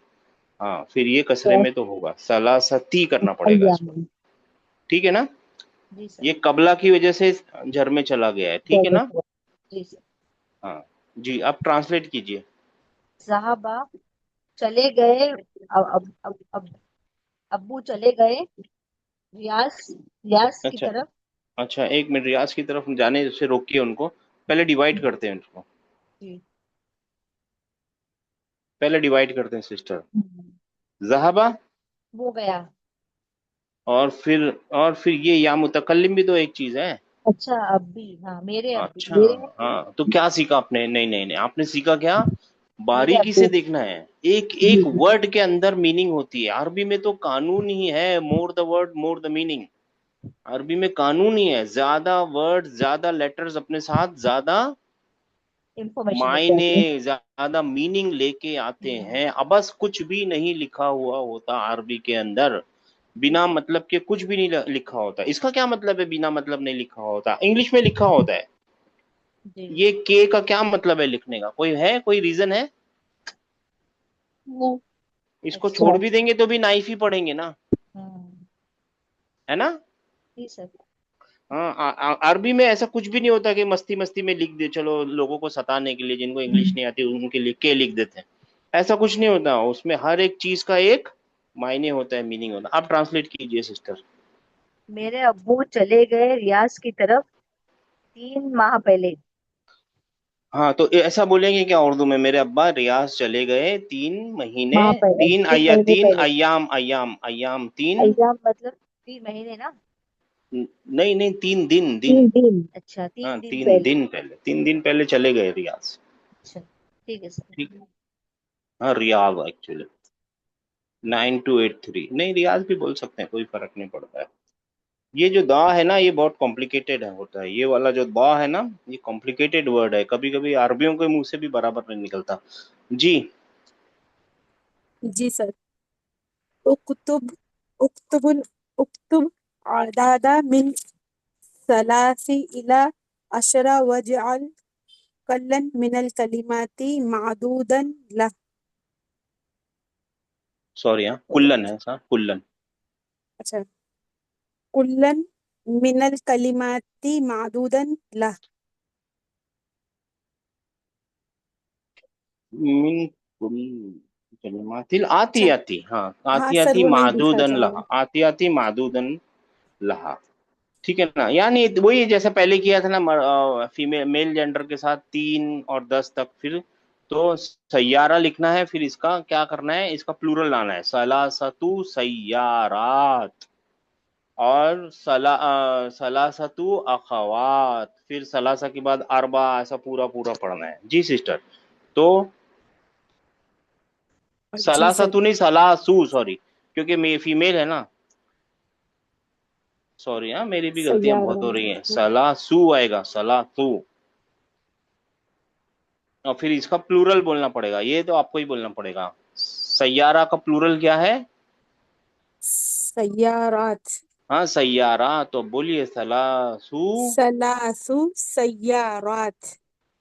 Speaker 1: हाँ फिर ये कसरे में तो होगा, सलासती करना पड़ेगा इसको,
Speaker 12: अय्यामिन।
Speaker 1: ठीक है ना।
Speaker 12: जी सर।
Speaker 1: ये कबला की वजह से झर में चला गया है, ठीक है ना।
Speaker 12: जी सर।
Speaker 1: हाँ जी, अब ट्रांसलेट कीजिए।
Speaker 12: ज़हाबा चले गए, अब अब्बू चले गए रियाज रियाज की
Speaker 1: अच्छा
Speaker 12: तरफ।
Speaker 1: अच्छा, एक मिनट, रियाज की तरफ जाने से रोकिए उनको, पहले डिवाइड करते हैं उसको,
Speaker 12: जी
Speaker 1: पहले डिवाइड करते हैं सिस्टर। ज़हाबा,
Speaker 12: वो गया।
Speaker 1: और फिर ये या मुतकल्लिम भी तो एक चीज है।
Speaker 12: अच्छा अब्बी, हाँ मेरे अब्बी,
Speaker 1: अच्छा,
Speaker 12: मेरे
Speaker 1: हाँ, तो क्या सीखा आपने? नहीं नहीं नहीं, आपने सीखा क्या,
Speaker 12: मेरे
Speaker 1: बारीकी से
Speaker 12: अब्बू।
Speaker 1: देखना है, एक
Speaker 12: जी
Speaker 1: एक वर्ड के अंदर मीनिंग होती है। अरबी में तो कानून ही है, more the word more the meaning. अरबी में कानून ही है, ज्यादा वर्ड ज्यादा लेटर्स अपने साथ ज्यादा
Speaker 12: इंफॉर्मेशन लेके
Speaker 1: मायने,
Speaker 12: आते हैं।
Speaker 1: ज्यादा मीनिंग लेके आते हैं। अब बस कुछ भी नहीं लिखा हुआ होता अरबी के अंदर, बिना मतलब के कुछ भी नहीं लिखा होता। इसका क्या मतलब है बिना मतलब नहीं लिखा होता? इंग्लिश में लिखा होता है।
Speaker 12: जी
Speaker 1: ये के का क्या मतलब है लिखने का, कोई है, कोई रीजन है?
Speaker 12: वो।
Speaker 1: इसको
Speaker 12: अच्छा।
Speaker 1: छोड़ भी देंगे तो भी नाइफ ही पढ़ेंगे ना, है ना।
Speaker 12: जी सर।
Speaker 1: हाँ, अरबी में ऐसा कुछ भी नहीं होता कि मस्ती मस्ती में लिख दे, चलो लोगों को सताने के लिए, जिनको इंग्लिश नहीं आती उनके लिए के लिख देते हैं, ऐसा कुछ नहीं होता। उसमें हर एक चीज का एक मायने होता है, मीनिंग होता है। आप ट्रांसलेट कीजिए सिस्टर।
Speaker 12: मेरे अब्बू चले गए रियाज की तरफ 3 माह पहले।
Speaker 1: हाँ, तो ऐसा बोलेंगे क्या उर्दू में, मेरे अब्बा रियाज चले गए 3 महीने,
Speaker 12: माह पहले, 3 महीने
Speaker 1: तीन
Speaker 12: पहले।
Speaker 1: अय्याम, अय्याम अय्याम तीन,
Speaker 12: अय्याम मतलब 3 महीने ना।
Speaker 1: नहीं नहीं, 3 दिन, दिन।
Speaker 12: 3 दिन, अच्छा
Speaker 1: हाँ,
Speaker 12: 3 दिन
Speaker 1: तीन
Speaker 12: पहले।
Speaker 1: दिन पहले, 3 दिन पहले चले गए रियाज।
Speaker 12: अच्छा ठीक है सर।
Speaker 1: ठीक, हाँ रियाज एक्चुअली 9283, नहीं रियाज भी बोल सकते हैं, कोई फर्क नहीं पड़ता है। ये जो दा है ना, ये बहुत कॉम्प्लिकेटेड है होता है, ये वाला जो दा है ना, ये कॉम्प्लिकेटेड वर्ड है, कभी कभी अरबियों के मुंह से भी बराबर नहीं निकलता। जी,
Speaker 13: जी सर। उक्तुब उक्तुबुल उक्तुब आदादा मिन सलासी इला अशरा वजअल कल्लन मिनल कलिमाती मादूदन ला।
Speaker 1: सॉरी, हाँ कुल्लन है, सा कुल्लन।
Speaker 13: अच्छा, कुल्लन मिनल कलिमाती मादूदन ला।
Speaker 1: मिन कुल कलिमातिल आती
Speaker 13: अच्छा,
Speaker 1: आती, हाँ
Speaker 13: हाँ
Speaker 1: आती
Speaker 13: सर
Speaker 1: आती
Speaker 13: वो नहीं दिखा
Speaker 1: मादूदन
Speaker 13: था।
Speaker 1: लहा, आती आती मादूदन लहा। ठीक है ना, यानी वही जैसा पहले किया था ना, फीमेल मेल जेंडर के साथ 3 और 10 तक, फिर तो सैयारा लिखना है, फिर इसका क्या करना है, इसका प्लूरल लाना है, सलासतु सैयारात, और सलासतु अखवात, फिर सलासा के बाद अरबा, ऐसा पूरा पूरा पढ़ना है। जी सिस्टर, तो
Speaker 13: जी सर।
Speaker 1: सलासतु नहीं, सलासू, सॉरी, क्योंकि मैं फीमेल है ना, सॉरी, हाँ मेरी भी गलतियां बहुत
Speaker 13: सैयारा।
Speaker 1: हो रही हैं, सलासू आएगा, सलासू, और फिर इसका प्लूरल बोलना पड़ेगा, ये तो आपको ही बोलना पड़ेगा। सैयारा का प्लूरल क्या है?
Speaker 13: सैयारात।
Speaker 1: हाँ सैयारा, तो बोलिए सलासू,
Speaker 13: सलासु सैयारात।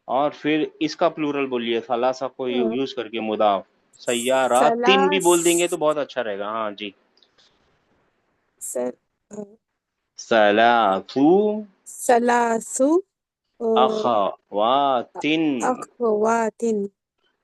Speaker 1: और फिर इसका प्लूरल बोलिए, सलासा को यूज करके, मुदाफ, सैयारातिन भी
Speaker 13: सलास
Speaker 1: बोल देंगे तो बहुत अच्छा रहेगा। हाँ जी,
Speaker 13: सर
Speaker 1: सलासू
Speaker 13: सलासु
Speaker 1: अखवातिन,
Speaker 13: अखवातिन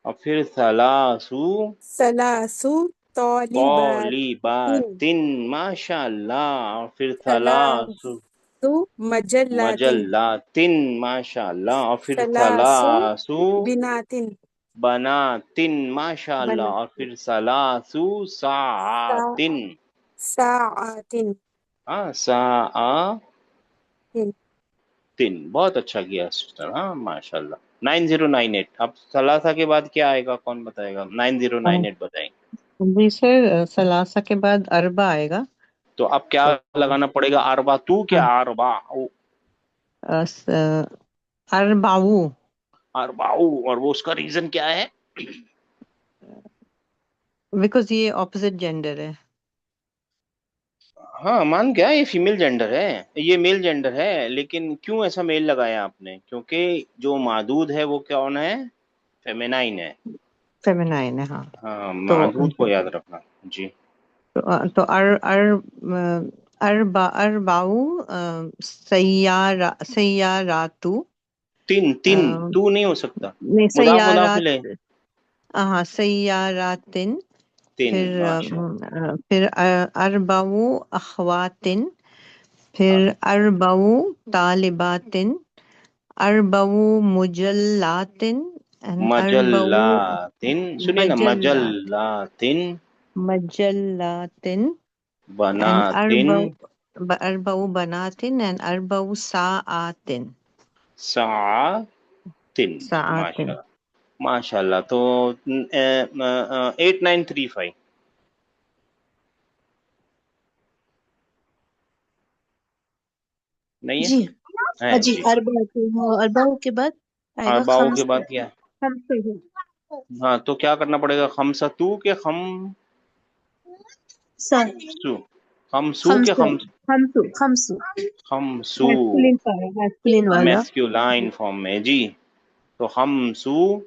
Speaker 1: और फिर सलासु
Speaker 13: सलासु तौलिबातिन
Speaker 1: तौलिबातिन, माशाल्लाह, और फिर सलासु
Speaker 13: सलासु मजल्लातिन
Speaker 1: मजल्लातिन, माशाल्लाह, और फिर
Speaker 13: सलासु
Speaker 1: सलासु
Speaker 13: बिनातिन
Speaker 1: बनातिन, माशाल्लाह, और
Speaker 13: बनातिन
Speaker 1: फिर सलासु
Speaker 13: सा
Speaker 1: सातिन,
Speaker 13: साआतिन
Speaker 1: हाँ सातिन,
Speaker 13: तिन
Speaker 1: बहुत अच्छा किया सिस्टर, हाँ माशाल्लाह। 9098, अब सलासा के बाद क्या आएगा, कौन बताएगा? 9098 बताएंगे।
Speaker 5: जी सर, सलासा के बाद अरबा आएगा।
Speaker 1: तो अब क्या
Speaker 5: तो
Speaker 1: लगाना पड़ेगा? अरबा तू क्या अरबा
Speaker 5: अरबाऊ,
Speaker 1: अरबाऊ, और वो उसका रीजन क्या है?
Speaker 5: बिकॉज ये ऑपोजिट जेंडर है।
Speaker 1: हाँ मान गया, ये फीमेल जेंडर है, ये मेल जेंडर है, लेकिन क्यों ऐसा मेल लगाया आपने? क्योंकि जो मादूद है वो कौन है? फेमिनाइन है।
Speaker 5: फेमिनाइन है, हाँ।
Speaker 1: हाँ,
Speaker 5: तो
Speaker 1: मादूद को याद रखना जी।
Speaker 5: तो अरबाऊ सैयारातु,
Speaker 1: तीन तीन, तू नहीं हो सकता,
Speaker 5: नहीं
Speaker 1: मुदाफ मुदाफ
Speaker 5: सैयारात,
Speaker 1: ले,
Speaker 5: हाँ सैयारातिन,
Speaker 1: तीन,
Speaker 5: फिर
Speaker 1: माशा,
Speaker 5: फिर अरबाऊ अखवातिन, फिर अरबाऊ तालिबातिन, अरबाऊ मुजल्लातिन, एंड अरबाऊ
Speaker 1: मजल्लातिन, सुनिए ना,
Speaker 5: मजल्लात
Speaker 1: मजल्लातिन,
Speaker 5: मजल्लातिन, एंड
Speaker 1: बनातिन,
Speaker 5: अरबाऊ बनातिन, एंड अरबाऊ साआतिन
Speaker 1: सातिन,
Speaker 5: साआतिन।
Speaker 1: माशा, माशाल्लाह। तो 8935 नहीं है?
Speaker 4: जी
Speaker 1: है
Speaker 4: जी,
Speaker 1: जी।
Speaker 4: अरबाऊ के बाद आएगा
Speaker 1: अरबाऊ के
Speaker 4: खम्स,
Speaker 1: बाद क्या?
Speaker 4: खम्स
Speaker 1: हाँ, तो क्या करना पड़ेगा? खमसतू के खमसू, खमसू के
Speaker 4: खम्सु
Speaker 1: खमसू,
Speaker 4: मैस्कुलिन वाला
Speaker 1: मैस्कुलाइन फॉर्म में जी। तो खमसू,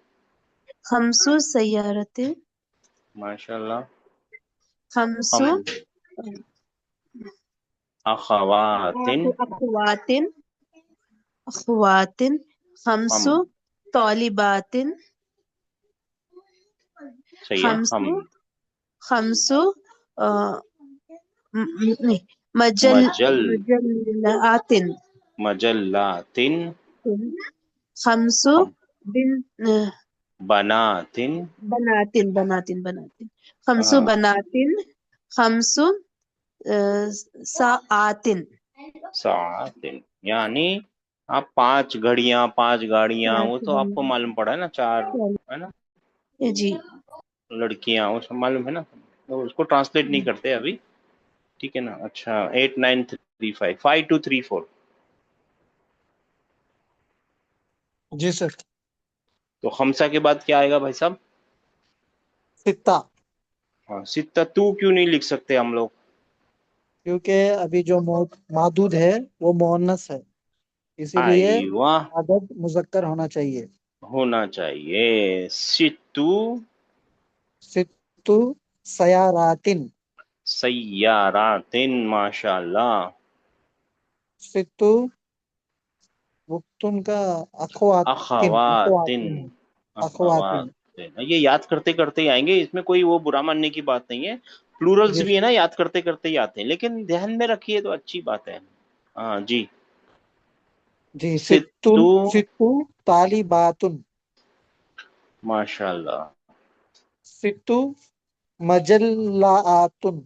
Speaker 4: खम्सु सैयारते,
Speaker 1: माशाल्लाह,
Speaker 4: खम्सु
Speaker 1: खम अखवातिन,
Speaker 4: अखवातिन अखवातिन, खम्सु
Speaker 1: हम,
Speaker 4: तौलिबातिन,
Speaker 1: सही है, हम
Speaker 4: खम्सु खम्सु नहीं
Speaker 1: मजल
Speaker 4: मजल्लातिन,
Speaker 1: मजल्लातिन,
Speaker 4: खम्सु
Speaker 1: खम
Speaker 4: बिन
Speaker 1: बनातिन,
Speaker 4: बनातिन, खम्सु
Speaker 1: हाँ,
Speaker 4: बनातिन, खम्सु साआतिन,
Speaker 1: सातिन, यानी आप 5 घड़ियां, 5 गाड़ियां, वो तो आपको मालूम पड़ा है ना, 4 है ना
Speaker 4: जी
Speaker 1: लड़कियां, वो सब मालूम है ना, तो उसको ट्रांसलेट नहीं करते अभी, ठीक है ना। अच्छा, 8935 5234,
Speaker 2: जी सर।
Speaker 1: तो खमसा के बाद क्या आएगा भाई साहब?
Speaker 2: सित्ता,
Speaker 1: हाँ, सित्ता तू क्यों नहीं लिख सकते हम लोग?
Speaker 2: क्योंकि अभी जो मादूद है वो मुअन्नस है, इसीलिए
Speaker 1: आईवा,
Speaker 2: आदद मुजक्कर होना चाहिए।
Speaker 1: होना चाहिए। सित्तू
Speaker 2: सित्तु सयारातिन,
Speaker 1: सैयारातिन, माशाल्लाह,
Speaker 2: सित्तु वक्तुन का अखवातिन
Speaker 1: अखवातिन,
Speaker 2: अखवातिन अखवातिन।
Speaker 1: अखवातिन, ये याद करते करते ही आएंगे, इसमें कोई वो बुरा मानने की बात नहीं है। प्लूरल्स
Speaker 2: जी
Speaker 1: भी है ना, याद करते करते ही आते हैं, लेकिन ध्यान में रखिए तो अच्छी बात है। हाँ जी।
Speaker 2: जी,
Speaker 1: सित्तू,
Speaker 2: सित्तु तालिबातुन,
Speaker 1: माशाल्लाह,
Speaker 2: सित्तु मजल्लातुन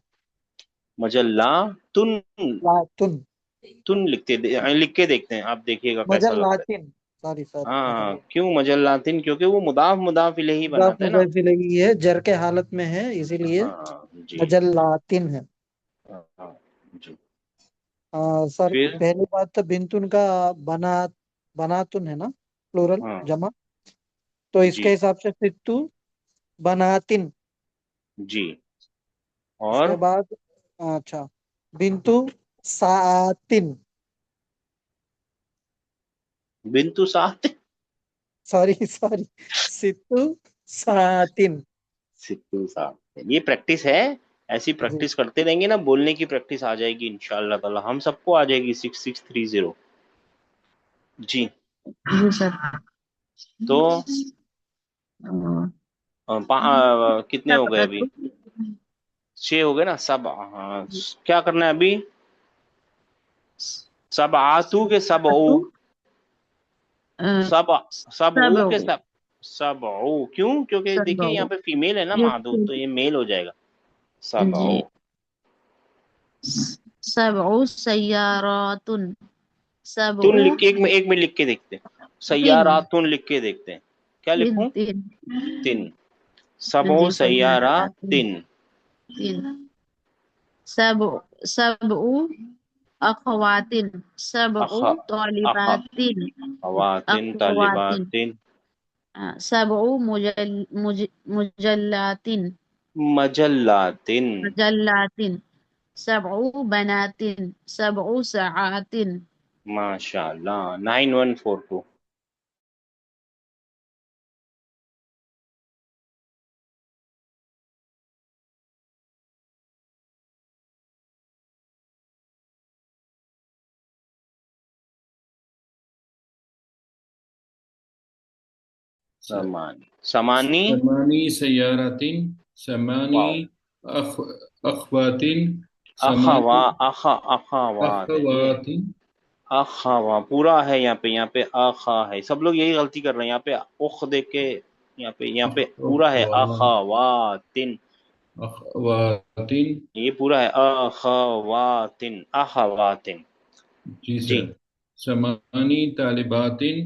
Speaker 1: मजल्ला तुन,
Speaker 2: लातुन
Speaker 1: तुन लिख के देखते हैं, आप देखिएगा कैसा लगता है।
Speaker 2: मजल्लातिन, सॉरी सर,
Speaker 1: हाँ, क्यों मजल्लातिन? क्योंकि वो मुदाफ मुदाफ इलैही
Speaker 2: मुजाफ
Speaker 1: बनाता है ना।
Speaker 2: मुजाफ इलैही है, जर के हालत में है, इसीलिए
Speaker 1: हाँ जी,
Speaker 2: मजल्लातिन है।
Speaker 1: हाँ जी।
Speaker 2: सर,
Speaker 1: फिर
Speaker 2: पहली बात तो बिंतुन का बनातुन है ना, प्लूरल
Speaker 1: हाँ
Speaker 2: जमा, तो इसके
Speaker 1: जी
Speaker 2: हिसाब से सित्तु बनातिन।
Speaker 1: जी,
Speaker 2: उसके
Speaker 1: और
Speaker 2: बाद अच्छा, बिंतु सातिन,
Speaker 1: बिंतु सात,
Speaker 2: सॉरी सॉरी, सित्तु सातिन।
Speaker 1: सित्तू सात, ये प्रैक्टिस है, ऐसी
Speaker 2: जी
Speaker 1: प्रैक्टिस करते रहेंगे ना, बोलने की प्रैक्टिस आ जाएगी इंशाअल्लाह ताला, हम सबको आ जाएगी। 6630 जी।
Speaker 6: جی سر.
Speaker 1: تو کتنے ہو گئے ابھی؟ 6 ہو گئے نا. سبع. ہاں کیا کرنا ہے ابھی؟ سبعاتو کے سبعو؟ سبعو کے سبعو. کیوں؟ کیونکہ دیکھیں یہاں پہ فیمیل ہے نا معدود، تو یہ میل ہو جائے گا. سبعو.
Speaker 6: جی. 7 سیارات.
Speaker 1: تن
Speaker 6: 7
Speaker 1: لکھ ایک منٹ لکھ کے دیکھتے ہیں. سیاراتن لکھ کے دیکھتے ہیں. کیا لکھوں؟ تن. سبعو سیاراتن.
Speaker 6: 7 اخوات. 7 طالبات.
Speaker 1: خواتین طالباتن.
Speaker 6: 7 مجلات.
Speaker 1: مجلاتن.
Speaker 6: 7 بنات. 7 ساعات.
Speaker 1: ماشاء اللہ. 9142. سمانی.
Speaker 7: ثمانی سیاراتن. ثمانی اخواتن. اخواتن.
Speaker 1: اخوا پورا ہے یہاں پہ اخا ہے. سب لوگ یہی غلطی کر رہے ہیں. یہاں پہ اخ دیکھ کے یہاں پہ پورا ہے اخواتن.
Speaker 7: اخواتن.
Speaker 1: یہ پورا ہے اخواتن. اخواتن.
Speaker 7: جی سر. ثمانی طالباتن.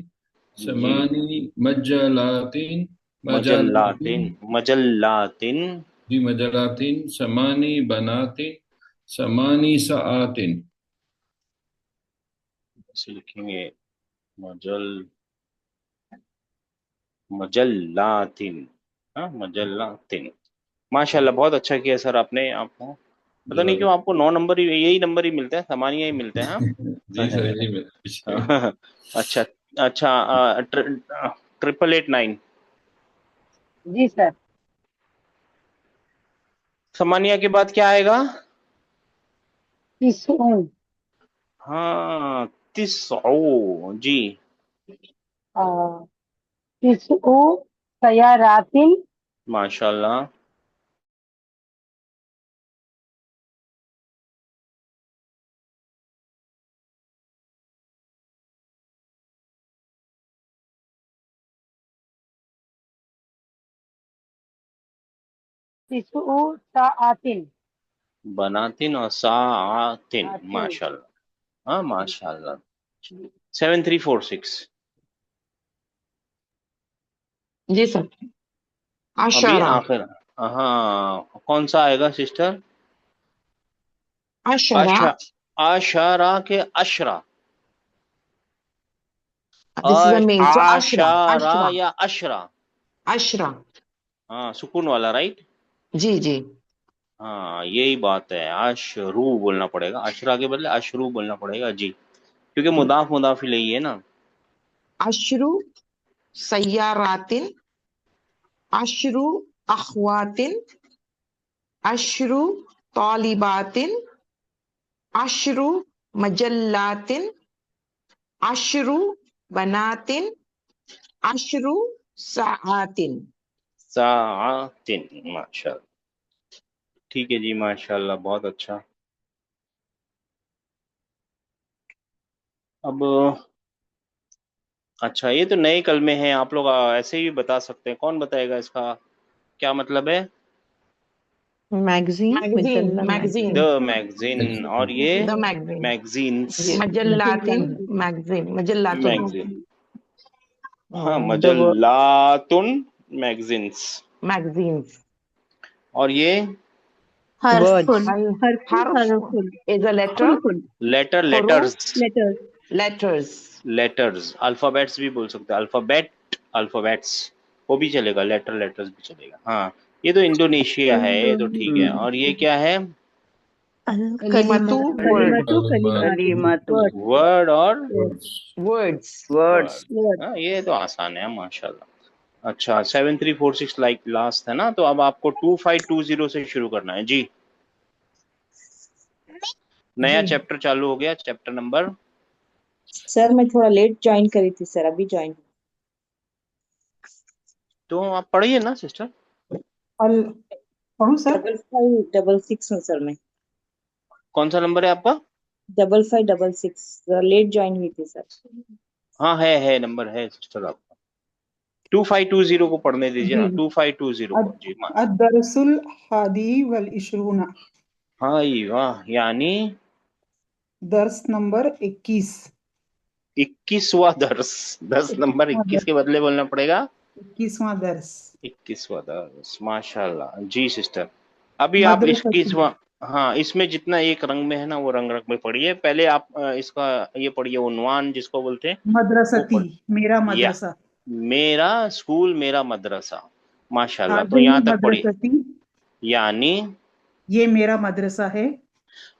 Speaker 7: ثمانی مجلاتن.
Speaker 1: مجلاتن. مجلاتن.
Speaker 7: جی مجلاتن. ثمانی بناتن. ثمانی ساعاتن.
Speaker 1: اسے لکھیں گے مجلاتن. ہاں مجلاتن. ماشاءاللہ بہت اچھا کیا سر آپ نے. آپ کو پتہ نہیں کیوں آپ کو 9 نمبر ہی یہی نمبر ہی ملتے ہیں، ثمانیہ ہی ملتے ہیں.
Speaker 7: جی سر جی.
Speaker 1: اچھا اچھا. 8889.
Speaker 3: جی سر.
Speaker 1: ثمانیہ کے بعد کیا آئے گا؟
Speaker 3: تسعون.
Speaker 1: ہاں تسعو. جی.
Speaker 3: تسعو سیاراتن.
Speaker 1: ماشاء اللہ.
Speaker 3: تسعو ساعاتن.
Speaker 1: بناتن اور ساعاتن. ماشاء اللہ. ہاں ماشاء اللہ. 7346.
Speaker 14: جی سر.
Speaker 1: ابھی
Speaker 14: عشرہ.
Speaker 1: آخر. ہاں کون سا آئے گا سسٹر؟
Speaker 14: عشرہ.
Speaker 1: اشارہ کے اشرا.
Speaker 14: This is a male. So عشرہ.
Speaker 1: اشارہ یا اشرا؟
Speaker 14: عشرہ.
Speaker 1: ہاں سکون والا رائٹ.
Speaker 14: جی جی.
Speaker 1: ہاں یہی بات ہے. اشرو بولنا پڑے گا. اشرا کے بدلے اشرو بولنا پڑے گا. جی کیونکہ مضاف مضاف الیہ ہے نا.
Speaker 14: عشرو سیاراتن. عشرو اخواتن. عشرو طالباتن. عشرو مجلاتن. عشرو بناتن. عشرو ساعاتن.
Speaker 1: ساعاتن. ماشاء اللہ. ٹھیک ہے جی ماشاء اللہ بہت اچھا. اب اچھا یہ تو نئے کلمے ہیں، آپ لوگ ایسے ہی بتا سکتے ہیں. کون بتائے گا اس کا کیا مطلب ہے؟
Speaker 5: میگزین.
Speaker 14: میگزین.
Speaker 1: The magazine. اور یہ
Speaker 14: دا میگزین.
Speaker 1: میگزینس.
Speaker 14: مجلاتن. میگزین. مجلاتن.
Speaker 1: میگزین. ہاں مجلاتن میگزینس.
Speaker 14: میگزینس.
Speaker 1: اور یہ
Speaker 14: حرف
Speaker 4: حرف
Speaker 14: is a letter.
Speaker 1: Letters. Alphabets بھی بول سکتے ہیں. الفابیٹس وہ بھی چلے گا. لیٹرز بھی چلے گا. ہاں یہ تو انڈونیشیا ہے، یہ تو ٹھیک ہے. اور یہ کیا ہے؟
Speaker 14: کلمتو.
Speaker 1: ورڈ اور
Speaker 14: words.
Speaker 1: ہاں یہ تو آسان ہے ماشاء اللہ. اچھا 7346 لائک لاسٹ ہے نا. تو اب آپ کو 2520 سے شروع کرنا ہے. جی نیا چیپٹر چالو ہو گیا. چیپٹر نمبر
Speaker 12: सर मैं थोड़ा लेट ज्वाइन करी थी सर, अभी ज्वाइन।
Speaker 1: तो आप पढ़िए ना सिस्टर।
Speaker 8: पढ़ूं सर?
Speaker 12: 5566 हूँ सर मैं।
Speaker 1: कौन सा नंबर है आपका?
Speaker 12: 5566 लेट ज्वाइन हुई थी सर।
Speaker 1: हाँ है नंबर है सिस्टर आपका। 2520 को पढ़ने दीजिए ना,
Speaker 8: जी
Speaker 1: 2520 को जी।
Speaker 8: अद-दरसुल हादी वल इशरूना,
Speaker 1: हाँ ये वाह, यानी
Speaker 8: दर्स नंबर 21।
Speaker 1: 21वां दर्स। 10 नंबर 21 के बदले बोलना पड़ेगा
Speaker 8: 21वां दर्स।
Speaker 1: 21वां दर्स, माशाल्लाह जी सिस्टर। अभी आप
Speaker 8: मदरसती,
Speaker 1: 21वां, हाँ इसमें जितना एक रंग में है ना वो रंग रंग में पढ़िए। पहले आप इसका ये पढ़िए उन्वान जिसको बोलते हैं वो
Speaker 8: मदरसती
Speaker 1: पढ़,
Speaker 8: मेरा
Speaker 1: या
Speaker 8: मदरसा।
Speaker 1: मेरा स्कूल मेरा मदरसा, माशाल्लाह। तो
Speaker 8: हादिही
Speaker 1: यहाँ तक पढ़िए,
Speaker 8: मदरसती,
Speaker 1: यानी
Speaker 8: ये मेरा मदरसा है।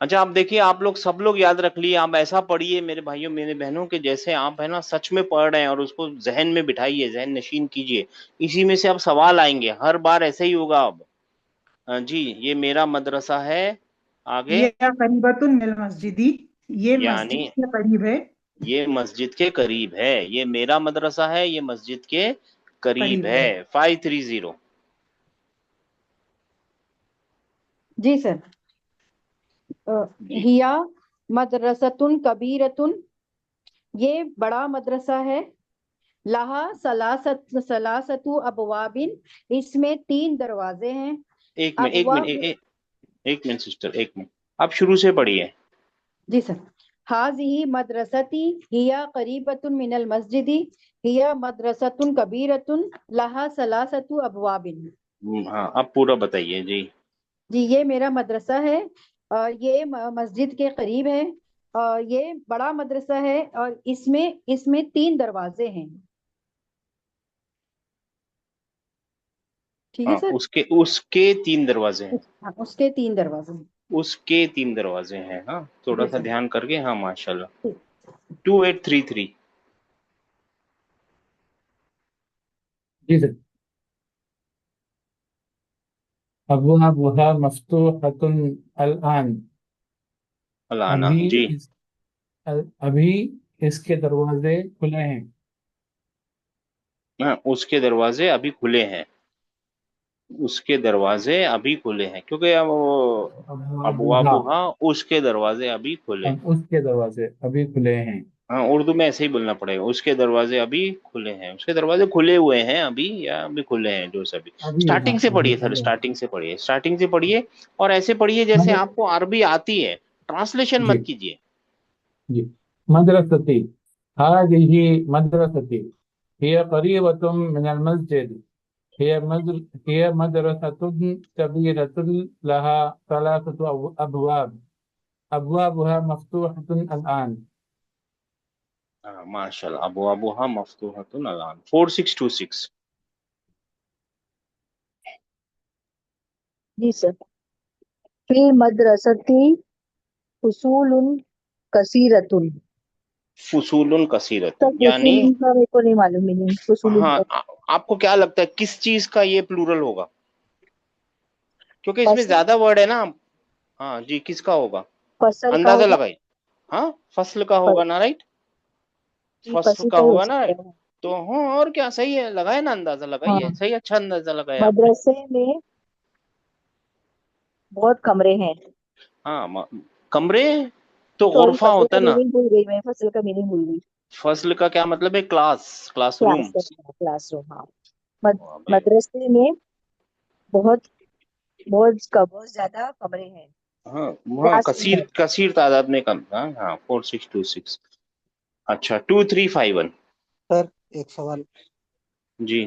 Speaker 1: अच्छा आप देखिए, आप लोग सब लोग याद रख लिए, आप ऐसा पढ़िए मेरे भाइयों मेरे बहनों के जैसे आप है ना सच में पढ़ रहे हैं, और उसको जहन में बिठाइए, जहन नशीन कीजिए। इसी में से अब सवाल आएंगे, हर बार ऐसे ही होगा अब। जी ये मेरा मदरसा है, आगे
Speaker 8: ये करीबतुन मिल मस्जिदी, ये
Speaker 1: यानी
Speaker 8: मस्जिद के करीब है।
Speaker 1: ये मस्जिद के करीब है, ये मेरा मदरसा है, ये मस्जिद के करीब
Speaker 8: करीब
Speaker 1: है।
Speaker 8: है।
Speaker 1: 530।
Speaker 9: जी सर।
Speaker 1: जी
Speaker 9: हिया मदरसतुन कबीरतुन, ये बड़ा मदरसा है। लहा सलासतु अबवाबिन, इसमें 3 दरवाजे हैं।
Speaker 1: एक मिनट एक मिनट
Speaker 9: अबवाब,
Speaker 1: एक मिनट सिस्टर, एक मिनट, आप शुरू से पढ़िए।
Speaker 9: जी सर। हाजिही मदरसती हिया करीबतुन मिनल मस्जिदी, हिया मदरसतुन कबीरतुन लहा सलासतु अबवाबिन।
Speaker 1: हाँ अब पूरा बताइए जी।
Speaker 9: जी ये मेरा मदरसा है, ये मस्जिद के करीब है, ये बड़ा मदरसा है और इसमें 3 दरवाजे हैं। ठीक है
Speaker 1: हाँ
Speaker 9: सर।
Speaker 1: उसके 3 दरवाजे हैं।
Speaker 9: हाँ, उसके 3 दरवाजे हैं।
Speaker 1: उसके 3 दरवाजे हैं, हाँ थोड़ा
Speaker 9: जी
Speaker 1: सा
Speaker 9: सर।
Speaker 1: ध्यान करके, हाँ माशाल्लाह। 2833।
Speaker 10: जी सर। अब्वाबुहा मफ्तूहतुन अल-आन,
Speaker 1: अलाना
Speaker 10: अभी
Speaker 1: जी।
Speaker 10: अभी इसके दरवाजे खुले हैं।
Speaker 1: हाँ उसके दरवाजे अभी खुले हैं, उसके दरवाजे अभी खुले हैं, क्योंकि अब
Speaker 10: अब्वाबुहा,
Speaker 1: अबवाबुहा उसके दरवाजे अभी खुले हैं।
Speaker 10: उसके दरवाजे अभी खुले हैं।
Speaker 1: हाँ उर्दू में ऐसे ही बोलना पड़ेगा, उसके दरवाजे अभी खुले हैं, उसके दरवाजे खुले हुए हैं अभी, या अभी खुले हैं, जो सभी।
Speaker 10: अभी, हाँ
Speaker 1: स्टार्टिंग से
Speaker 10: अभी
Speaker 1: पढ़िए सर,
Speaker 10: खुले हैं।
Speaker 1: स्टार्टिंग से पढ़िए, स्टार्टिंग से पढ़िए, और ऐसे पढ़िए जैसे
Speaker 10: मदर
Speaker 1: आपको अरबी आती है, ट्रांसलेशन
Speaker 10: जी
Speaker 1: मत कीजिए।
Speaker 10: जी। मदरसती, हादिही मदरसती, हिय करीबतुम मिनल मस्जिद, हिय मदरसतुन कबीरतुन लहा सलासतु अबवाब, अबवाबुहा मफ्तूहतुन अल-आन।
Speaker 1: हाँ माशाल्लाह, अबवाबुहा मफ्तूहतुन अलान। 4626।
Speaker 12: जी सर। फिल मदरसती फुसूलुन कसीरतुन,
Speaker 1: फुसूलुन
Speaker 12: सर
Speaker 1: कसीरतुन यानी,
Speaker 12: फुसूलुन का मेरे को नहीं मालूम मीनिंग फुसूलुन
Speaker 1: हाँ
Speaker 12: का।
Speaker 1: आपको क्या लगता है किस चीज का ये प्लूरल होगा, क्योंकि इसमें
Speaker 12: फसल,
Speaker 1: ज्यादा वर्ड है ना। हाँ जी, किसका होगा,
Speaker 12: फसल का
Speaker 1: अंदाजा
Speaker 12: होगा।
Speaker 1: लगाइए। हाँ फसल का
Speaker 12: फ-
Speaker 1: होगा ना, राइट,
Speaker 12: जी
Speaker 1: फसल
Speaker 12: फसल
Speaker 1: का
Speaker 12: का ही हो
Speaker 1: होगा ना।
Speaker 12: सकता है।
Speaker 1: तो हाँ और क्या, सही है, लगाए ना, अंदाजा लगाइए,
Speaker 12: हाँ,
Speaker 1: सही, अच्छा अंदाजा लगाया आपने।
Speaker 12: मदरसे में बहुत कमरे हैं।
Speaker 1: हाँ कमरे, तो
Speaker 12: सॉरी,
Speaker 1: गुरफा
Speaker 12: फसल
Speaker 1: होता
Speaker 12: का
Speaker 1: है ना।
Speaker 12: मीनिंग भूल गई मैं, फसल का मीनिंग भूल गई।
Speaker 1: फसल का क्या मतलब है, क्लासरूम।
Speaker 12: क्लासरूम, हाँ।
Speaker 1: वाह भाई।
Speaker 12: मदरसे में बहुत बहुत ज्यादा कमरे हैं।
Speaker 1: हाँ हाँ,
Speaker 12: क्लासरूम है।
Speaker 1: कसीर कसीर तादाद में कम, हाँ हाँ 4626। अच्छा 2351।
Speaker 2: सर एक सवाल।
Speaker 1: जी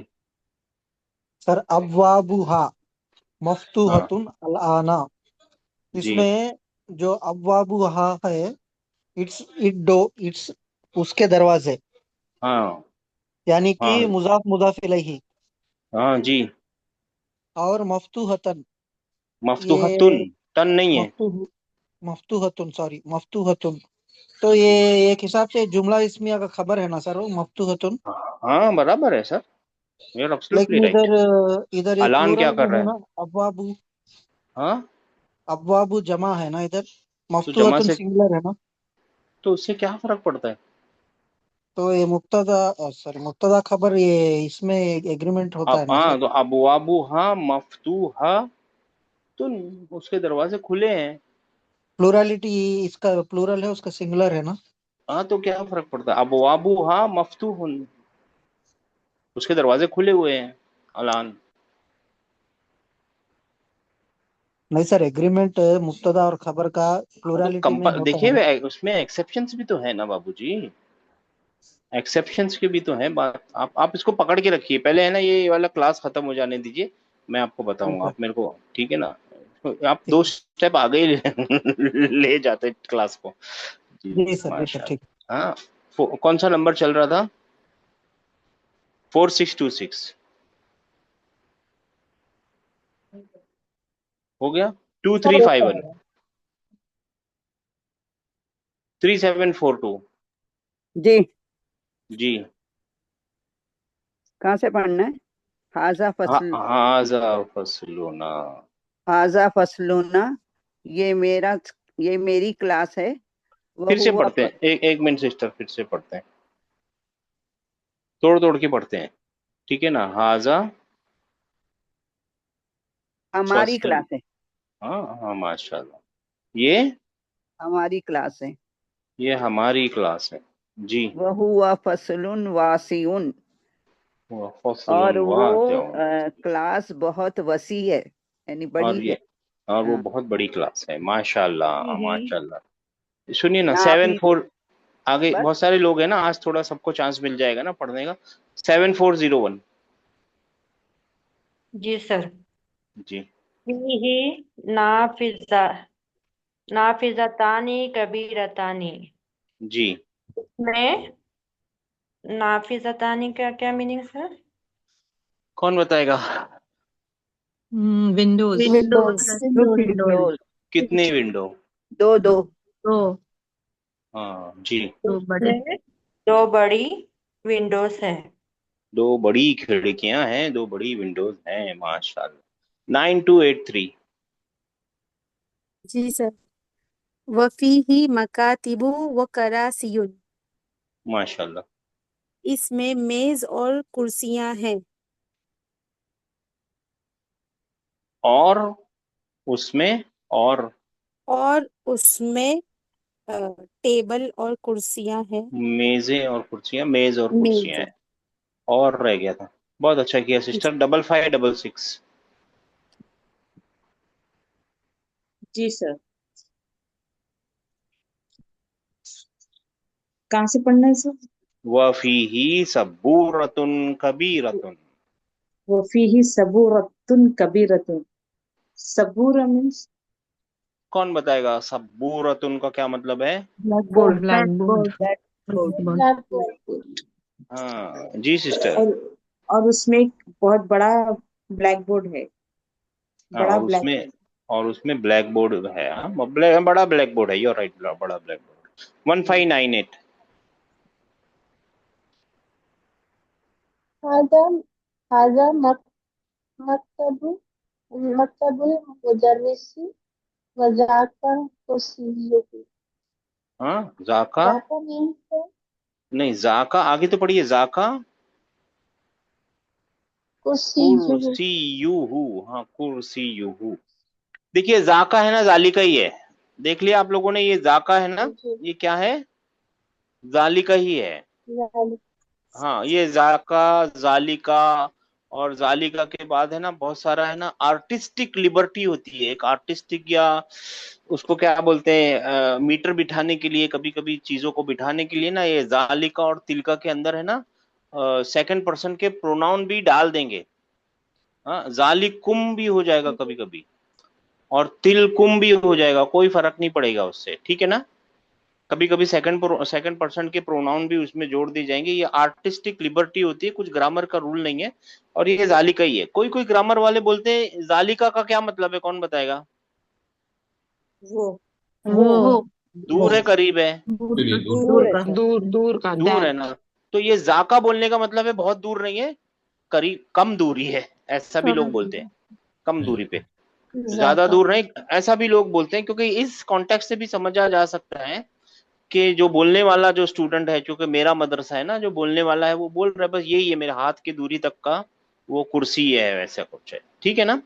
Speaker 2: सर अब्वाबुहा
Speaker 1: हाँ
Speaker 2: मफ्तूहतुन अल-आना,
Speaker 1: जी
Speaker 2: इसमें जो अब्वाबुहा है, इट्स उसके दरवाजे,
Speaker 1: हाँ
Speaker 2: यानी कि
Speaker 1: हाँ
Speaker 2: मुजाफ मुजाफ इलैहि।
Speaker 1: हाँ जी।
Speaker 2: और मफ्तूहतन,
Speaker 1: मफतूहतुन,
Speaker 2: ये
Speaker 1: टन नहीं है।
Speaker 2: मफ्तूह मफ्तूहतुन, सॉरी मफ्तूहतुन, तो ये एक हिसाब से जुमला इस्मिया का खबर है ना सर, वो मफ्तूहतुन।
Speaker 1: हाँ बराबर है सर, यू आर एब्सोल्युटली
Speaker 2: लेकिन
Speaker 1: राइट।
Speaker 2: इधर ये
Speaker 1: अलान क्या
Speaker 2: प्लूरल
Speaker 1: कर
Speaker 2: में
Speaker 1: रहा
Speaker 2: है
Speaker 1: है?
Speaker 2: ना, अब्वाबु।
Speaker 1: हाँ
Speaker 2: अब्वाबु जमा है ना इधर,
Speaker 1: तो जमा
Speaker 2: मफ्तूहतुन
Speaker 1: से,
Speaker 2: सिंगुलर है ना।
Speaker 1: तो उससे क्या फर्क पड़ता है?
Speaker 2: तो ये मुक्तदा सॉरी मुक्तदा खबर ये इसमें एग्रीमेंट होता है
Speaker 1: अब
Speaker 2: ना
Speaker 1: हाँ
Speaker 2: सर?
Speaker 1: तो अबवाबू हाँ मफ्तूहा तुन, उसके दरवाजे खुले हैं।
Speaker 2: प्लूरलिटी इसका प्लूरल है, उसका सिंगुलर है ना?
Speaker 1: हाँ तो क्या फर्क पड़ता है, अबवाबू हाँ मफ्तूहुन, उसके दरवाजे खुले हुए हैं अलान।
Speaker 2: नहीं सर, एग्रीमेंट मुक्तदा और खबर का
Speaker 1: तो
Speaker 2: प्लूरलिटी में होता है
Speaker 1: देखिए
Speaker 2: ना?
Speaker 1: उसमें एक्सेप्शंस भी तो है ना बाबूजी, एक्सेप्शंस के भी तो है बात। आप इसको पकड़ के रखिए, पहले है ना ये वाला क्लास खत्म हो जाने दीजिए, मैं आपको बताऊंगा,
Speaker 2: ठीक है,
Speaker 1: आप मेरे को ठीक है ना, आप
Speaker 2: ठीक
Speaker 1: 2
Speaker 2: है।
Speaker 1: स्टेप आगे ही ले जाते क्लास को। जी
Speaker 2: जी सर, ठीक है, ठीक।
Speaker 1: माशाल्लाह। हाँ कौन सा नंबर चल रहा था? 4626 हो गया। 2351 3742
Speaker 11: जी।
Speaker 1: जी।
Speaker 11: कहाँ से पढ़ना है? हाजा फसल,
Speaker 1: हाजा फसलुना,
Speaker 11: हाजा फसलुना, ये मेरी क्लास है।
Speaker 1: फिर से
Speaker 11: वहुआ
Speaker 1: पढ़ते हैं, एक मिनट सिस्टर, फिर से पढ़ते हैं, तोड़ तोड़ के पढ़ते हैं, ठीक है ना। हाजा
Speaker 11: हमारी
Speaker 1: फसल,
Speaker 11: क्लास है,
Speaker 1: हाँ हाँ माशाल्लाह, ये
Speaker 11: हमारी क्लास है।
Speaker 1: ये हमारी क्लास है जी।
Speaker 11: वहुआ फसलुन वासिउन,
Speaker 1: फसलुन
Speaker 11: और वो
Speaker 1: वासिउन,
Speaker 11: क्लास बहुत वसी है, यानी बड़ी है।
Speaker 1: और वो
Speaker 11: हाँ।
Speaker 1: बहुत बड़ी क्लास है माशाल्लाह माशाल्लाह। सुनिए ना,
Speaker 11: ना भी
Speaker 1: 74 आगे
Speaker 11: बस।
Speaker 1: बहुत सारे लोग हैं ना, आज थोड़ा सबको चांस मिल जाएगा ना पढ़ने का। 7401
Speaker 12: जी सर।
Speaker 1: जी।
Speaker 12: फीही नाफिजा नाफिजतानी कबीरतानी।
Speaker 1: जी
Speaker 12: में नाफिजतानी का क्या मीनिंग सर?
Speaker 1: कौन बताएगा?
Speaker 5: विंडोज।
Speaker 12: विंडोज।
Speaker 11: विंडोज।
Speaker 1: कितनी विंडो?
Speaker 11: दो दो।
Speaker 5: तो
Speaker 1: हाँ जी।
Speaker 5: तो बड़े
Speaker 12: में 2 बड़ी विंडोज है।
Speaker 1: 2 बड़ी खिड़कियां हैं, 2 बड़ी विंडोज हैं माशाल्लाह। 9283
Speaker 13: जी सर। वफीही मकातिबु व करासियुन,
Speaker 1: माशाल्लाह।
Speaker 13: इसमें मेज और कुर्सियां हैं।
Speaker 1: और उसमें
Speaker 13: और उसमें टेबल और कुर्सियां हैं।
Speaker 1: मेजें और कुर्सियां, मेज और कुर्सियां
Speaker 13: मेज।
Speaker 1: हैं। और रह गया था, बहुत अच्छा किया सिस्टर। 5566
Speaker 15: जी सर। कहाँ से पढ़ना है सर?
Speaker 1: वफीही सबूरतुन कबीरतुन।
Speaker 15: वफीही सबूरतुन कबीरतुन। सबूरा मीन्स
Speaker 1: कौन बताएगा सबूरतुन का क्या मतलब है?
Speaker 15: Black board.
Speaker 5: Black board.
Speaker 15: Black board.
Speaker 1: हाँ जी सिस्टर।
Speaker 15: और उसमें एक बहुत बड़ा ब्लैक बोर्ड है।
Speaker 1: हाँ
Speaker 15: बड़ा ब्लैक बोर्ड।
Speaker 1: और उसमें ब्लैक बोर्ड है। हाँ बड़ा ब्लैक बोर्ड है, यूर राइट, बड़ा ब्लैक बोर्ड। 1598
Speaker 16: हाजा हाजा मकतबुल मुदर्रिसी वजाका कुर्सियुहु।
Speaker 1: हाँ जाका
Speaker 16: जाका मीन्स
Speaker 1: नहीं, जाका आगे तो पढ़िए, जाका
Speaker 16: कुर्सियुहु।
Speaker 1: कुर्सीयुहु। हाँ कुर्सीयुहु। देखिए जाका है ना, जालिका ही है। देख लिया आप लोगों ने, ये जाका है ना, ये क्या है? जालिका ही है। हाँ ये जाका, जालिका, और जालिका के बाद है ना बहुत सारा है ना आर्टिस्टिक लिबर्टी होती है, एक आर्टिस्टिक, या उसको क्या बोलते हैं, मीटर बिठाने के लिए, कभी कभी चीजों को बिठाने के लिए ना, ये जालिका और तिलका के अंदर है ना सेकंड पर्सन के प्रोनाउन भी डाल देंगे। हाँ जालिकुम भी हो जाएगा कभी कभी, और तिलकुम भी हो जाएगा, कोई फर्क नहीं पड़ेगा उससे, ठीक है ना। कभी कभी सेकंड पर्सन के प्रोनाउन भी उसमें जोड़ दिए जाएंगे। ये आर्टिस्टिक लिबर्टी होती है, कुछ ग्रामर का रूल नहीं है, और ये जालिका ही है। कोई कोई ग्रामर वाले बोलते हैं जालिका का क्या मतलब है, कौन बताएगा?
Speaker 15: वो
Speaker 1: दूर है करीब है?
Speaker 14: दूर का
Speaker 1: दूर है ना। तो ये जाका बोलने का मतलब है बहुत दूर नहीं है, करीब, कम दूरी है, ऐसा भी लोग बोलते हैं, कम दूरी पे, ज्यादा दूर नहीं, ऐसा भी लोग बोलते हैं। क्योंकि इस कॉन्टेक्स्ट से भी समझा जा सकता है کہ جو بولنے والا جو اسٹوڈنٹ ہے، چونکہ میرا مدرسہ ہے نا، جو بولنے والا ہے وہ بول رہا ہے بس یہی ہے، میرے ہاتھ کی دوری تک کا وہ کرسی ہے، ویسا کچھ ہے، ٹھیک ہے نا.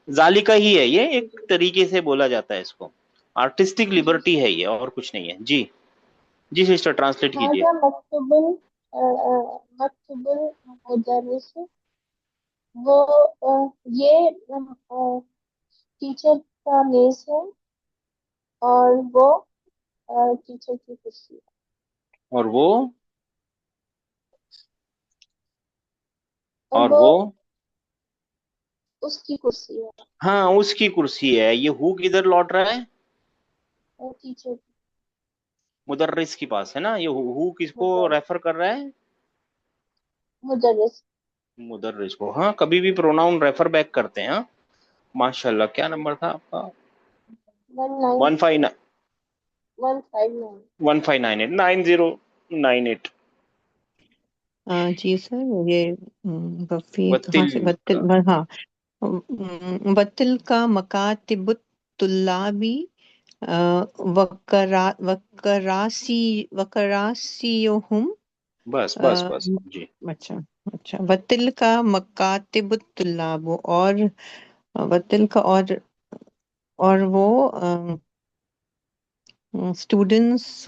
Speaker 1: ذالکہ ہی ہے، یہ ایک طریقے سے بولا جاتا ہے اس کو، آرٹسٹک لبرٹی ہے یہ، اور کچھ نہیں ہے. جی جی سسٹر ٹرانسلیٹ کیجیے.
Speaker 16: هذا مكتب المدرس. وہ یہ ٹیچر کا میز ہے اور وہ ٹیچر کی کرسی ہے.
Speaker 1: اور وہ
Speaker 16: اور
Speaker 1: اور
Speaker 16: وہ
Speaker 1: وہ
Speaker 16: اس کی کرسی ہے.
Speaker 1: ہاں اس کی کرسی ہے. یہ ہو کدھر لوٹ رہا ہے؟
Speaker 16: اور ٹیچر
Speaker 1: مدرس کے پاس ہے نا. یہ ہو کس کو ریفر کر رہا ہے؟
Speaker 16: مدرس.
Speaker 1: مدرس کو. ہاں کبھی بھی پروناؤن ریفر بیک کرتے ہیں. ہاں ماشاء اللہ. کیا نمبر تھا آپ کا؟
Speaker 16: 159.
Speaker 1: 1598
Speaker 5: جی سر، یہ وفی کہاں سے؟
Speaker 1: وتل
Speaker 5: ہاں، بطل کا مکاتب الطلابی وکراسیہم.
Speaker 1: بس بس بس جی.
Speaker 5: اچھا اچھا. بطل کا مکاتب الطلاب، اور بطل کا اور وہ اسٹوڈنٹس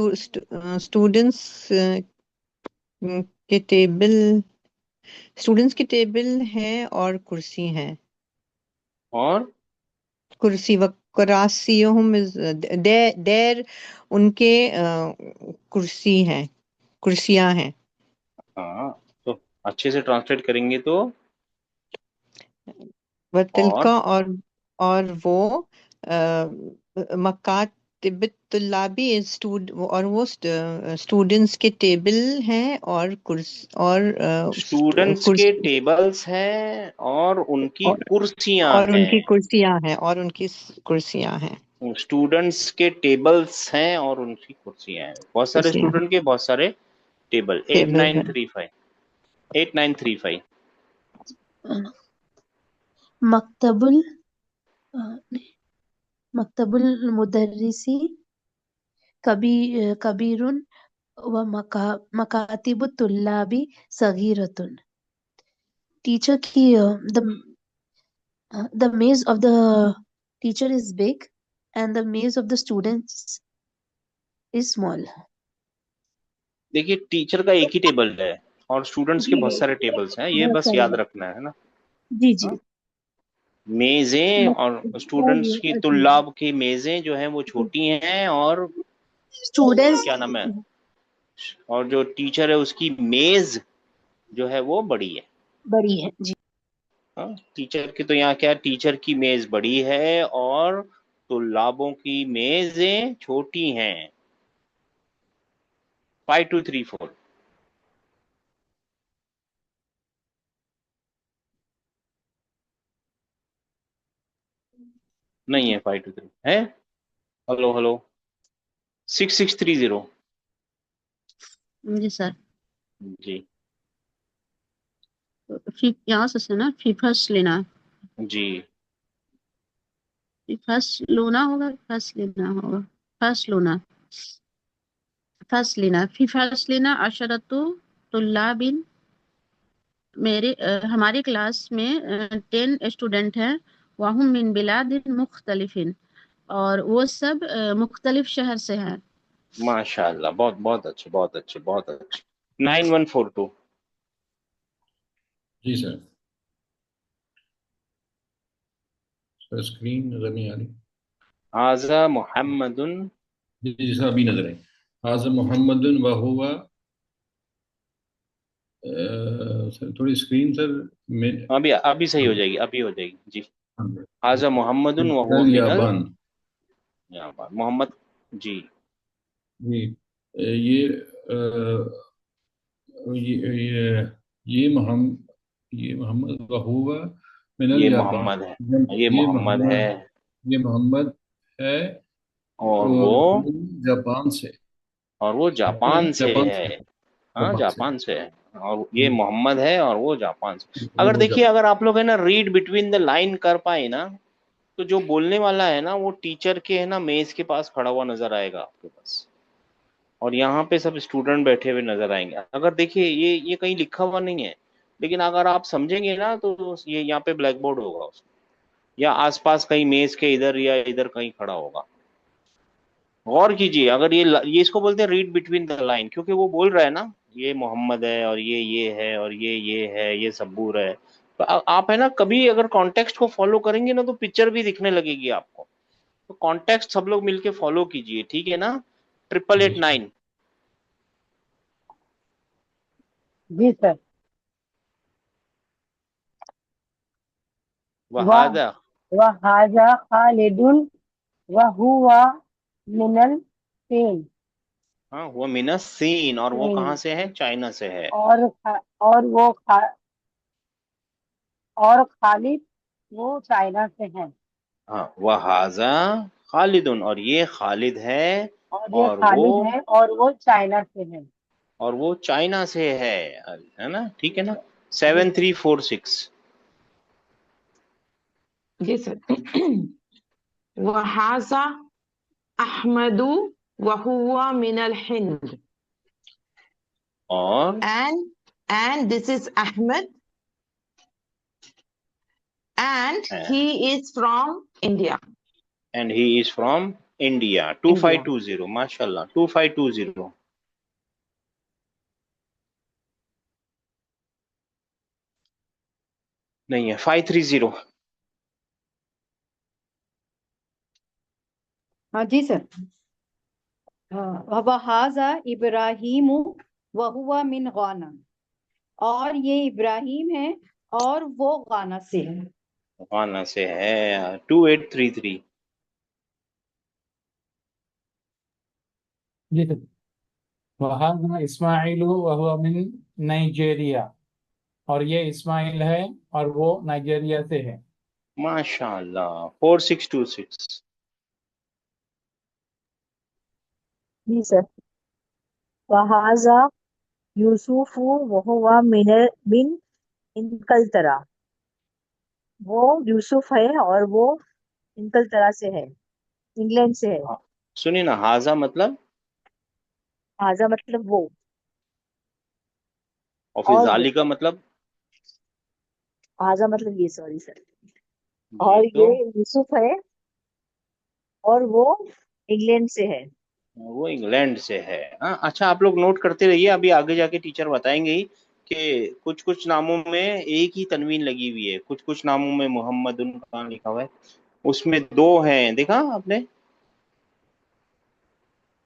Speaker 5: کے ٹیبل ہیں اور کرسی ہیں.
Speaker 1: اور
Speaker 5: کرسی وکراسیہم دیر ان کے کرسی ہیں، کرسیاں ہیں.
Speaker 1: ہاں تو اچھے سے ٹرانسلیٹ کریں گے تو
Speaker 5: بطل
Speaker 1: اور
Speaker 5: کا اور وہ مکاتب طلابی اور وہ اسٹوڈنٹس کے ٹیبل ہیں اور
Speaker 1: اسٹوڈنٹس کے ٹیبلز ہیں اور ان کی کرسیاں
Speaker 5: اور ان
Speaker 1: ہیں.
Speaker 5: کی کرسیاں ہیں، اور ان کی کرسیاں ہیں.
Speaker 1: اسٹوڈنٹس کے ٹیبلز ہیں اور ان کی کرسیاں ہیں. بہت سارے
Speaker 5: کرسیاں
Speaker 1: اسٹوڈنٹ کے بہت سارے ٹیبل.
Speaker 5: ٹیبل ہیں.
Speaker 1: 8935
Speaker 4: مکتب المدرسی کبیرن و مکاتب الطلابی صغیرتن. ٹیچر کی the maze of the teacher is big and the maze of the students is small.
Speaker 1: دیکھیے ٹیچر کا ایک ہی ٹیبل ہے اور اسٹوڈنٹس کے بہت سارے ٹیبلز ہیں، یہ
Speaker 4: بہت
Speaker 1: بس
Speaker 4: سارے
Speaker 1: یاد
Speaker 4: ہیں.
Speaker 1: رکھنا ہے نا.
Speaker 4: جی جی.
Speaker 1: میزیں اور اسٹوڈنٹس کی طلاب کی میزیں جو ہیں وہ چھوٹی ہیں، اور
Speaker 4: اسٹوڈینٹس
Speaker 1: کیا نام ہے، اور جو ٹیچر ہے اس کی میز جو ہے وہ بڑی ہے.
Speaker 4: بڑی ہے. جی.
Speaker 1: ٹیچر کی تو یہاں کیا، ٹیچر کی میز بڑی ہے اور طلابوں کی میزیں چھوٹی ہیں. 5234 نہیں ہے. 523 ہے. ہلو 6630
Speaker 6: جی سر.
Speaker 1: جی
Speaker 6: یہاں سے نا فی فرسٹ لینا،
Speaker 1: جی.
Speaker 6: فرسٹ لونا ہوگا، فرسٹ لینا ہوگا، فرسٹ لونا، فرسٹ لینا. فی فرسٹ لینا عشرۃ طلاب. ہماری کلاس میں 10 اسٹوڈنٹ ہیں. وہم من بلاد مختلف، اور وہ سب مختلف شہر سے ہیں.
Speaker 1: ماشاء اللہ. بہت بہت اچھے، بہت اچھے، بہت اچھے. 9142
Speaker 7: جی سر. اسکرین نظر نہیں آ رہی.
Speaker 1: حاذا محمد.
Speaker 7: جی سر ابھی نظر آئی. حاذا محمد وہو سر تھوڑی اسکرین سر
Speaker 1: ابھی صحیح ہو جائے گی، ابھی ہو جائے گی. جی. حاذا محمد وہو من
Speaker 7: یابان.
Speaker 1: محمد. جی
Speaker 7: جی یہ محمد وہو من
Speaker 1: یہ
Speaker 7: الیابان.
Speaker 1: محمد ہے، یہ محمد ہے،
Speaker 7: یہ محمد ہے
Speaker 1: اور وہ
Speaker 7: جاپان سے،
Speaker 1: اور وہ جاپان سے ہے. ہاں جاپان سے ہے. اور یہ محمد ہے اور وہ جاپان سے. اگر دیکھیے، اگر آپ لوگ ہے نا ریڈ بٹوین دا لائن کر پائے نا، تو جو بولنے والا ہے نا وہ ٹیچر کے ہے نا میز کے پاس کھڑا ہوا نظر آئے گا آپ کے پاس، اور یہاں پہ سب اسٹوڈنٹ بیٹھے ہوئے نظر آئیں گے. اگر دیکھیے یہ کہیں لکھا ہوا نہیں ہے، لیکن اگر آپ سمجھیں گے نا تو یہ یہاں پہ بلیک بورڈ ہوگا اس میں، یا آس پاس کہیں میز کے ادھر یا ادھر کہیں کھڑا ہوگا. غور کیجیے. اگر یہ اس کو بولتے ہیں ریڈ بٹوین دا لائن، کیونکہ وہ بول رہا ہے نا یہ محمد ہے اور یہ ہے اور یہ ہے، یہ سبور ہے. تو آپ ہے نا کبھی اگر کانٹیکسٹ کو فالو کریں گے نا تو پکچر بھی دکھنے لگے گی آپ کو. تو کانٹیکسٹ سب لوگ مل کے فالو کیجیے، ٹھیک ہے نا. 8889.
Speaker 3: جی سر.
Speaker 1: وہادہ.
Speaker 3: وهذا خالد وهو من الصين.
Speaker 1: ہاں وہ من الصین، اور وہ کہاں سے ہے؟ چائنا سے ہے.
Speaker 3: اور وہ اور خالد وہ چائنا سے ہیں.
Speaker 1: ہاں وہذا خالد، اور یہ خالد ہے
Speaker 3: اور یہ
Speaker 1: اور
Speaker 3: خالد ہے اور وہ چائنا سے ہیں.
Speaker 1: وہ چائنا سے ہے نا. ٹھیک ہے نا. 7346.
Speaker 14: جی سر. وہذا احمد وہو من الہند.
Speaker 1: اور
Speaker 14: and this is Ahmed and he is from India.
Speaker 1: and he is from India. 2520. ماشاءاللہ 2520. نہیں ہے 530.
Speaker 9: ہاں جی سر. وَهَذَا ابراہیم وَهُوَ من غانا. اور یہ ابراہیم ہے اور وہ غانا سے ہے.
Speaker 1: غانا سے ہے. 2833.
Speaker 10: جی سر. وہذا اسماعیل وهو من نائجیریا، اور یہ اسماعیل ہے اور وہ نائجیریا سے ہے.
Speaker 1: ماشاءاللہ 4626.
Speaker 15: جی سر. وہذا یوسف وہو من انکلترا. وہ یوسف ہے اور وہ انکلترا سے ہے، انگلینڈ سے ہے.
Speaker 1: سنیے نا، ہاضا مطلب،
Speaker 15: ہاضا مطلب وہ،
Speaker 1: اور پھر ذالی کا مطلب،
Speaker 15: ہاضا مطلب یہ، سوری سر.
Speaker 1: جی
Speaker 15: اور
Speaker 1: تو
Speaker 15: یہ یوسف ہے اور وہ انگلینڈ سے ہے.
Speaker 1: وہ انگلینڈ سے ہے. ہاں اچھا، آپ لوگ نوٹ کرتے رہیے، ابھی آگے جا کے ٹیچر بتائیں گے ہی کہ کچھ ناموں میں ایک ہی تنوین لگی ہوئی ہے، کچھ ناموں میں محمد کہاں لکھا ہوا ہے، اس میں دو ہیں، دیکھا آپ نے؟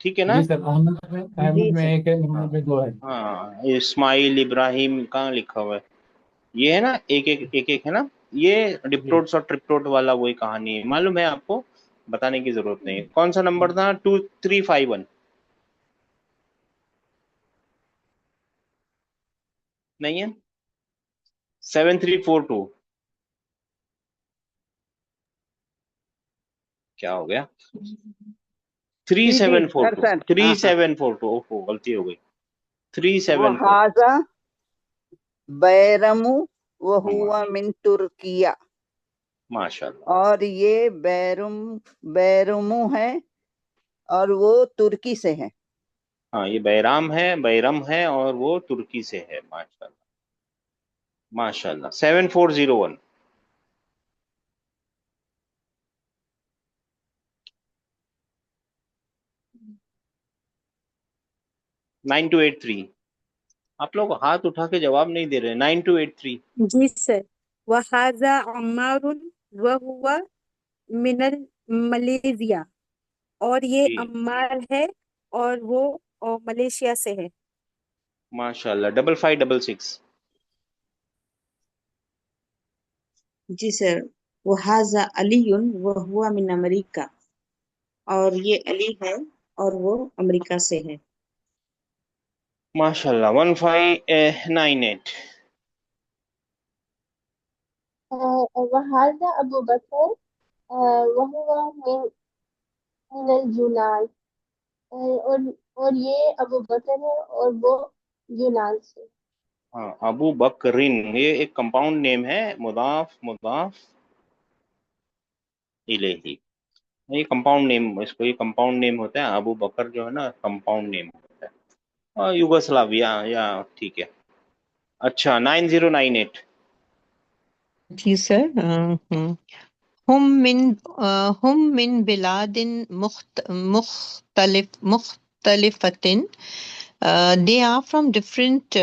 Speaker 1: ٹھیک ہے نا.
Speaker 10: جی سر. احمد میں ایک ہے، محمد میں دو ہے.
Speaker 1: ہاں اسماعیل ابراہیم کہاں لکھا ہوا ہے؟ یہ ہے نا، ایک ایک ہے نا. یہ ڈپٹوٹس اور ٹرپٹوٹ والا وہی کہانی ہے، معلوم ہے آپ کو، بتانے کی ضرورت نہیں. کون سا نمبر تھا؟ 2351. نہیں ہے. 7342. کیا ہو گیا؟ 3742. 3742. اوہو غلطی ہو گئی. 3742.
Speaker 11: وہذا بیرم وہو من ترکیہ.
Speaker 1: ماشاءاللہ.
Speaker 11: اور یہ بیرمو ہے اور وہ ترکی سے ہے.
Speaker 1: ہاں یہ بیرم ہے اور وہ ترکی سے ہے. ماشاءاللہ ماشاءاللہ. 7401. Nine two eight three. آپ لوگ ہاتھ اٹھا کے جواب نہیں دے رہے. 9283.
Speaker 13: جی سر. وہذا عمار وہو من ملیزیا. اور یہ عمار ہے اور وہ ملیشیا سے ہے.
Speaker 1: ماشاءاللہ. 5566.
Speaker 15: جی سر. وہذا علی وہو من امریکہ. اور یہ علی ہے اور وہ امریکہ سے ہے.
Speaker 1: ماشاءاللہ. 1598.
Speaker 16: وهذا أبو بكر وهو من اليونان. اور یہ ابو بکر ہے اور وہ یونان سے.
Speaker 1: ہاں ابو بکرین، یہ ایک کمپاؤنڈ نیم ہے، مضاف الیہ. یہ کمپاؤنڈ نیم، اس کو یہ کمپاؤنڈ نیم ہوتا ہے. ابو بکر جو ہے نا کمپاؤنڈ نیم. یوگوسلاویا یا ٹھیک ہے. اچھا 9098.
Speaker 5: جی سر. ہم من بلاد مختلفة. They are from different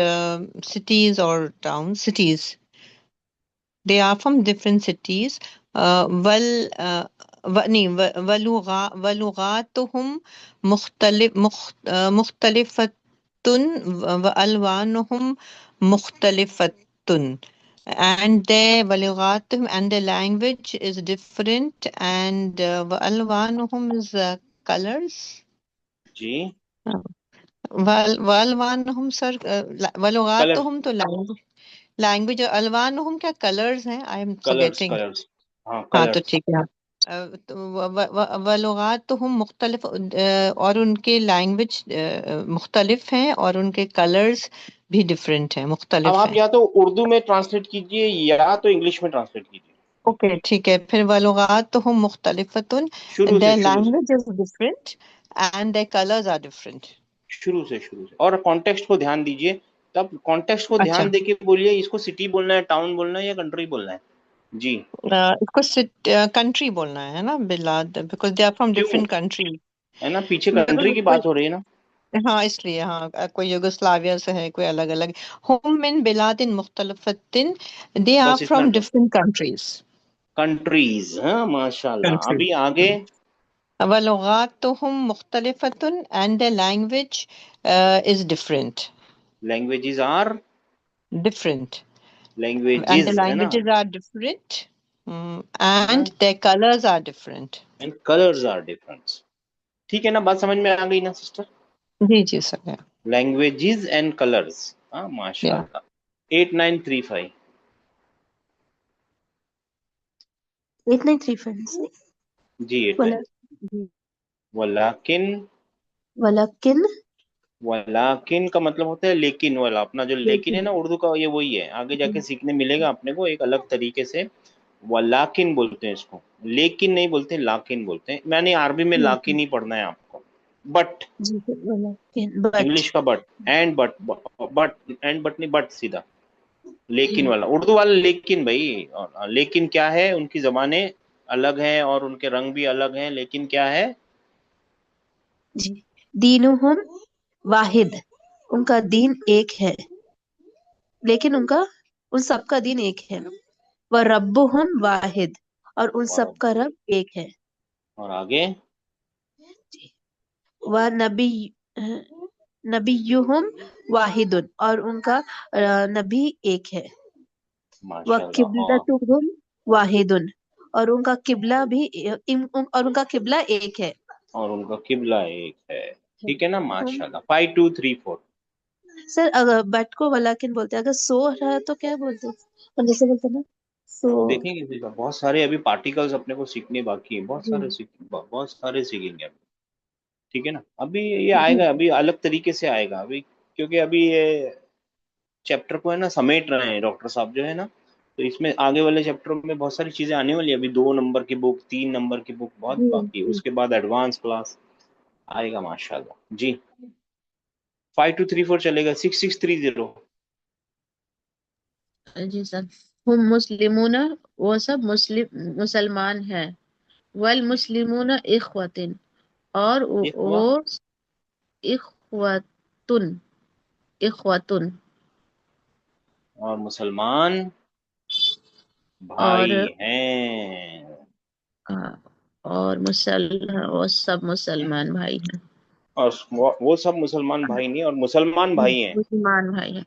Speaker 5: cities or towns. Cities. They are from different cities. ولغاتهم مختلفة وألوانهم مختلفة. And their ولغاتهم and their language is different, and وألوانهم is colors.
Speaker 1: جی
Speaker 5: والوانهم سر ولغاتهم تو لینگویج اور الوانهم کیا کلرز ہیں؟ I am
Speaker 1: colours
Speaker 5: forgetting.
Speaker 1: Colours ہاں
Speaker 5: ہاں تو
Speaker 1: کلرز.
Speaker 5: ٹھیک ہے. ولغاتهم مختلف اور ان کے لینگویج مختلف ہیں اور ان کے کلرز بھی ڈفرینٹ ہیں،
Speaker 1: اب
Speaker 5: مختلف
Speaker 1: آپ
Speaker 5: ہیں.
Speaker 1: یا تو اردو میں ٹرانسلیٹ کیجئے یا تو انگلش میں ٹرانسلیٹ کیجئے.
Speaker 5: اوکے ٹھیک ہے. پھر ولغاتهم مختلفۃ،
Speaker 1: شروع سے
Speaker 5: their
Speaker 1: شروع سے
Speaker 5: language is different and their colors are different.
Speaker 1: شروع سے اور کانٹیکسٹ کو دھیان دیجئے. تب کانٹیکسٹ کو
Speaker 5: اچھا
Speaker 1: دھیان دے کے بولیے اس کو سٹی بولنا ہے، ٹاؤن بولنا ہے یا کنٹری بولنا ہے. جی
Speaker 5: اس کو کنٹری بولنا ہے نا، بلاد، بیکاز دے آر فرام
Speaker 1: کیوں
Speaker 5: ڈفرینٹ کنٹری.
Speaker 1: ہے نا، پیچھے کنٹری کی بات ہو رہی ہے نا.
Speaker 5: ہاں اس لیے، ہاں کوئی یوگوسلاویا سے ہے، کوئی الگ الگ. ہم من بلاد مختلفۃ، دے آر
Speaker 1: بس اتنا
Speaker 5: فرام
Speaker 1: تو
Speaker 5: ڈفرینٹ کنٹریز.
Speaker 1: کنٹریز. ہاں ماشاء اللہ.
Speaker 5: کنٹری.
Speaker 1: ابھی آگے
Speaker 5: ولغاتهم مختلفۃ and their language is different.
Speaker 1: Languages are
Speaker 5: Different. And the
Speaker 1: languages ہے نا،
Speaker 5: languages are different. And their colors are different.
Speaker 1: And colours are different. ٹھیک ہے نا، بات سمجھ میں آ گئی نا سسٹر.
Speaker 5: جی جی سر.
Speaker 1: Languages and colours. ہاں ماشاء
Speaker 5: Yeah.
Speaker 1: اللہ. 8935.
Speaker 4: 8935.
Speaker 1: جی 89. ولیکن.
Speaker 4: ولکن.
Speaker 1: ولیکن کا مطلب ہوتا ہے لیکن والا. اپنا جو لیکن ہے نا اردو کا، یہ وہی ہے. آگے جا کے سیکھنے ملے گا اپنے کو ایک الگ طریقے سے. ولیکن بولتے ہیں اس کو، لیکن نہیں بولتے، لاکن بولتے ہیں. میں نے عربی میں لاکن ہی پڑھنا ہے آپ کو. بٹ
Speaker 4: جی ولکن بٹ.
Speaker 1: انگلش کا but. And but. But and but نہیں، بٹ سیدھا. لیکن والا اردو والا لیکن بھائی. لیکن کیا ہے، ان کی زبانیں الگ ہیں اور ان کے رنگ بھی الگ ہیں، لیکن کیا ہے؟
Speaker 4: جی دینہم واحد، ان کا دین ایک ہے، لیکن ان سب کا دین ایک ہے. وَرَبُّهُمْ واحد، اور ان سب کا رب ایک ہے.
Speaker 1: اور آگے
Speaker 4: نبیہم واحد، اور ان کا نبی ایک ہے.
Speaker 1: ماشاء اللہ.
Speaker 4: وَقِبْلَتُهُمْ واحد، اور ان کا قبلہ بھی اور ان کا قبلہ ایک ہے.
Speaker 1: اور ان کا قبلہ ایک ہے. ٹھیک ہے نا، ماشاء اللہ. 5234.
Speaker 4: سر اگر بٹ کو ولیکن بولتے ہیں، اگر سو رہا ہے تو کیا بولتے ہیں؟ اور جیسے بولتے ہیں نا سو.
Speaker 1: دیکھیں گے بہت سارے ابھی پارٹیکلز اپنے کو سیکھنے باقی ہیں. بہت سارے سیکھیں گے ابھی. ٹھیک ہے نا. ابھی یہ آئے گا، ابھی الگ طریقے سے آئے گا ابھی، کیونکہ ابھی یہ چیپٹر کو ہے نا سمیٹ رہے ہیں ڈاکٹر صاحب جو ہے نا. تو اس میں آگے والے چیپٹر میں بہت ساری چیزیں آنے والی ہیں. ابھی 2 نمبر کی بک، 3 نمبر کی بک بہت باقی ہے. اس کے بعد ایڈوانس کلاس آئے گا ماشاء اللہ. جی 5234 چلے گا. 6630.
Speaker 6: جی سر. ہم مسلمون، وہ سب مسلمان ہیں. والمسلمون اخوتن، اور وہ اخوتن
Speaker 1: اور مسلمان بھائی ہیں.
Speaker 6: اور وہ سب مسلمان بھائی ہیں.
Speaker 1: اور وہ سب مسلمان بھائی نہیں، اور مسلمان بھائی ہیں.
Speaker 6: مسلمان بھائی ہیں.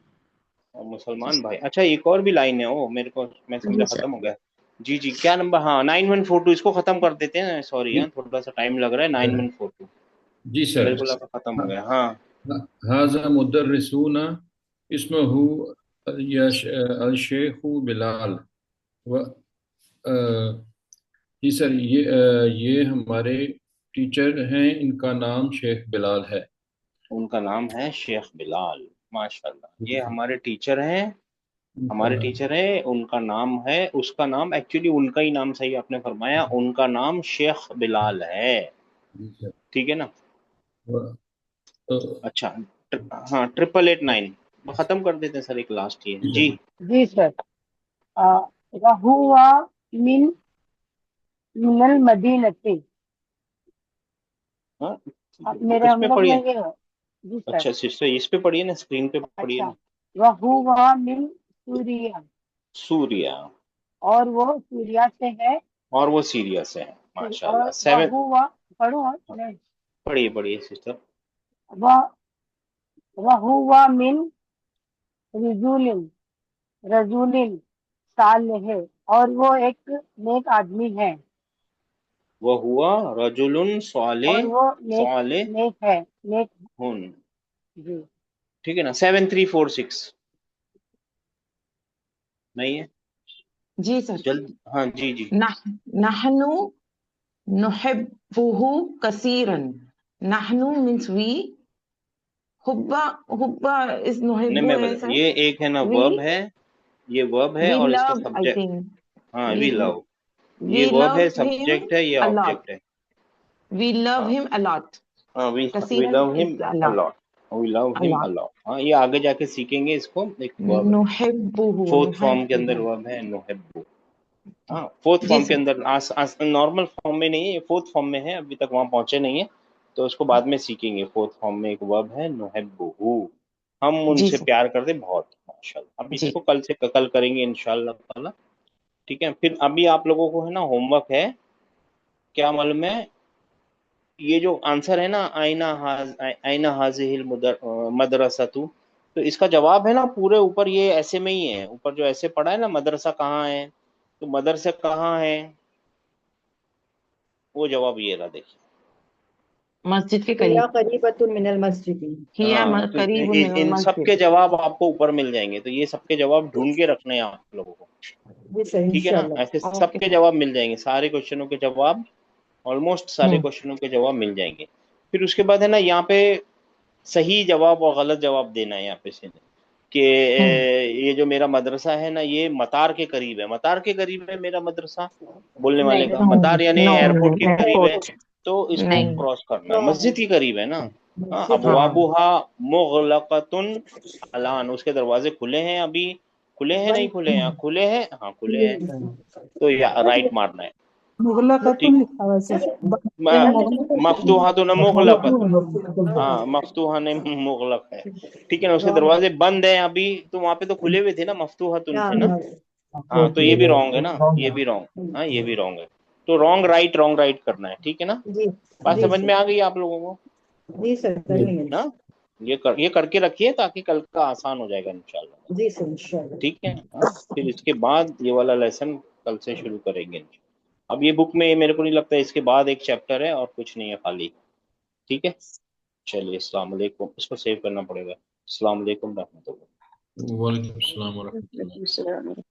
Speaker 1: اور مسلمان بھائی. اچھا ایک اور بھی لائن ہے، میرے کو میں سمجھا
Speaker 6: جی سر.
Speaker 1: ختم ہو گیا. جی جی کیا نمبر؟ ہاں 9142. اس کو ختم کر دیتے ہیں. سوری ہاں تھوڑا سا ٹائم لگ رہا ہے. 9142
Speaker 7: جی سر.
Speaker 1: میرے کو لگا ختم ہو گیا. ہاں
Speaker 7: هذا مدرسون اسمه الشیخ بلال. جی سر، یہ ہمارے ٹیچر ہیں، ان کا نام شیخ بلال ہے.
Speaker 1: ان کا نام ہے شیخ بلال. ماشاء اللہ. یہ ہمارے ٹیچر ہیں، ان کا نام ہے، اس کا نام ایکچولی ان کا ہی نام صحیح آپ نے فرمایا، ان کا نام شیخ بلال ہے. ٹھیک ہے نا. اچھا हाँ 8889 खत्म कर देते हैं सर, एक लास्ट ही है जी।
Speaker 3: जी सर। वहुवा मिन मिनल मदीनती।
Speaker 1: हाँ
Speaker 3: अब मेरे
Speaker 1: उस
Speaker 3: हम
Speaker 1: पे
Speaker 3: लोग में
Speaker 1: पढ़िए।
Speaker 3: ये है। जी सर।
Speaker 1: अच्छा सिस्टर इस पे पढ़िए ना, स्क्रीन पे पढ़िए
Speaker 3: अच्छा,
Speaker 1: ना।
Speaker 3: वहुवा मिन सूरिया,
Speaker 1: सूर्या,
Speaker 3: और वो सूर्या से है।
Speaker 1: और वो सीरिया से है। माशाल्लाह।
Speaker 3: और
Speaker 1: 7
Speaker 3: वहुवा, पढ़ो और नहीं।
Speaker 1: पढ़िए पढ़िए सिस्टर।
Speaker 3: वह वहुवा मिन रजूलिन, रजूलिन सालेह, और वो एक नेक आदमी है।
Speaker 1: वो हुआ रजुलुन साले,
Speaker 3: और वो नेक
Speaker 1: साले
Speaker 3: नेक है, नेक।
Speaker 1: हुन।
Speaker 3: जी
Speaker 1: ठीक है ना। 7346 नहीं है
Speaker 14: जी सर।
Speaker 1: जल्द। हाँ जी जी।
Speaker 14: नहनु नुहिब्बुहु कसीरन। नहनु मीन्स वी, हुब्बा, हुब्बा इज
Speaker 1: नहीं
Speaker 14: नुहिब्बु
Speaker 1: मैं
Speaker 14: है
Speaker 1: बता,
Speaker 14: सर।
Speaker 1: ये एक है ना
Speaker 14: वी
Speaker 1: वर्ब है, ये वर्ब है
Speaker 14: वी
Speaker 1: और इसका
Speaker 14: लव, आई
Speaker 1: सब्जेक्ट।
Speaker 14: थिंक
Speaker 1: हाँ
Speaker 14: वी
Speaker 1: वी लव, ये
Speaker 14: वी
Speaker 1: वर्ब
Speaker 14: लव
Speaker 1: है,
Speaker 14: हिम
Speaker 1: सब्जेक्ट है, ये
Speaker 14: अ
Speaker 1: ऑब्जेक्ट
Speaker 14: लॉट।
Speaker 1: है।
Speaker 14: वी लव
Speaker 1: हाँ
Speaker 14: हिम अ लॉट।
Speaker 1: हाँ वी
Speaker 14: कसीरन
Speaker 1: love him
Speaker 14: is a
Speaker 1: a
Speaker 14: lot,
Speaker 1: lot, we love
Speaker 14: a
Speaker 1: him a
Speaker 14: lot.
Speaker 1: Lot. हाँ ये आगे जाके सीखेंगे इसको, एक वर्ब है,
Speaker 14: नुहिब्बुहु,
Speaker 1: फोर्थ फॉर्म के अंदर
Speaker 14: नुहिब्बुहु।
Speaker 1: वर्ब है नुहिब्बु। हाँ फोर्थ
Speaker 14: जी
Speaker 1: फॉर्म के
Speaker 14: सर।
Speaker 1: अंदर, नॉर्मल फॉर्म में नहीं है, ये फोर्थ फॉर्म में है, अभी तक वहां पहुंचे नहीं है, तो उसको बाद में सीखेंगे। फोर्थ फॉर्म में एक वर्ब है नुहिब्बुहु, हम
Speaker 14: जी
Speaker 1: उनसे
Speaker 14: सर।
Speaker 1: प्यार करते बहुत। माशाल्लाह। अब
Speaker 14: जी
Speaker 1: इसको कल करेंगे इंशाल्लाह ताला। ठीक है। फिर अभी आप लोगों को है ना होमवर्क है, क्या मालूम है, ये जो आंसर है ना आइना हाजिहिल मदरसतु, तो इसका जवाब है ना पूरे ऊपर ये ऐसे में ही है, ऊपर जो ऐसे पढ़ा है ना मदरसा कहाँ है, तो मदरसा कहाँ है, वो जवाब ये रहा देखिए।
Speaker 14: मस्जिद के
Speaker 9: हिया
Speaker 14: करीब।
Speaker 9: करीबतुन मिनल मस्जिद।
Speaker 14: हिया
Speaker 1: हाँ तो
Speaker 14: करीब मिनल
Speaker 1: इन सब
Speaker 14: मस्जिद।
Speaker 1: के जवाब आपको ऊपर मिल जाएंगे, तो ये सबके जवाब ढूंढ के रखने हैं आप लोगों को।
Speaker 9: जी सर,
Speaker 1: ठीक है ना,
Speaker 9: इंशाल्लाह।
Speaker 1: ऐसे
Speaker 14: ओके
Speaker 1: सबके
Speaker 14: सर।
Speaker 1: जवाब मिल जाएंगे, सारे क्वेश्चनों के जवाब, ऑलमोस्ट सारे क्वेश्चनों के जवाब मिल जाएंगे। फिर उसके बाद है ना यहाँ पे सही जवाब और गलत जवाब देना है यहाँ पे से, कि ये जो मेरा मदरसा है ना ये मतार के करीब है, मतार के करीब है मेरा मदरसा, बोलने वाले
Speaker 9: नहीं
Speaker 1: का
Speaker 14: नो
Speaker 1: मतार यानी
Speaker 14: नो
Speaker 1: एयरपोर्ट के करीब है,
Speaker 14: एयरपोर्ट
Speaker 1: तो इसको
Speaker 14: नहीं।
Speaker 1: क्रॉस करना है, मस्जिद के करीब है ना। हाँ
Speaker 9: मस्जिद के
Speaker 14: हाँ
Speaker 1: अबवाबुहा मुगलकतुन अलान, उसके दरवाजे खुले हैं अभी, खुले हैं नहीं
Speaker 9: बंद।
Speaker 1: खुले हैं, खुले हैं, हाँ खुले हैं, तो राइट मारना है।
Speaker 8: मुगलकतुन
Speaker 1: ठीक।
Speaker 8: लिखा हुआ है सर।
Speaker 1: मफ्तूहातुन मुगलकतुन, हाँ मफ्तूहा ने मुगलक है। ठीक है ना, उसके
Speaker 9: रॉन्ग है।
Speaker 1: दरवाजे बंद हैं अभी, तो वहां पे तो खुले हुए थे ना, मफ्तूहातुन थे ना।
Speaker 9: हाँ,
Speaker 1: हाँ तो ये भी रॉन्ग है ना, ये भी रॉन्ग, हाँ ये भी रॉन्ग है, तो रॉन्ग राइट करना है। ठीक है ना,
Speaker 9: जी
Speaker 1: बात
Speaker 9: जी
Speaker 1: समझ में
Speaker 9: सर।
Speaker 1: आ गई आप लोगों को
Speaker 9: जी सर, कर लेंगे।
Speaker 1: ना। ये करके रखिए ताकि कल का आसान हो जाएगा इंशाल्लाह।
Speaker 9: जी सर, इंशाल्लाह।
Speaker 1: ठीक है। हाँ फिर इसके बाद ये वाला लेसन कल से शुरू करेंगे। अब ये बुक में मेरे को नहीं लगता इसके बाद एक चैप्टर है और कुछ नहीं है खाली। ठीक है चलिए, अस्सलाम वालेकुम, इसको सेव करना पड़ेगा। अस्सलाम वालेकुम रहमतुल्लाह।
Speaker 7: वालेकुम अस्सलाम व रहमतुल्लाह।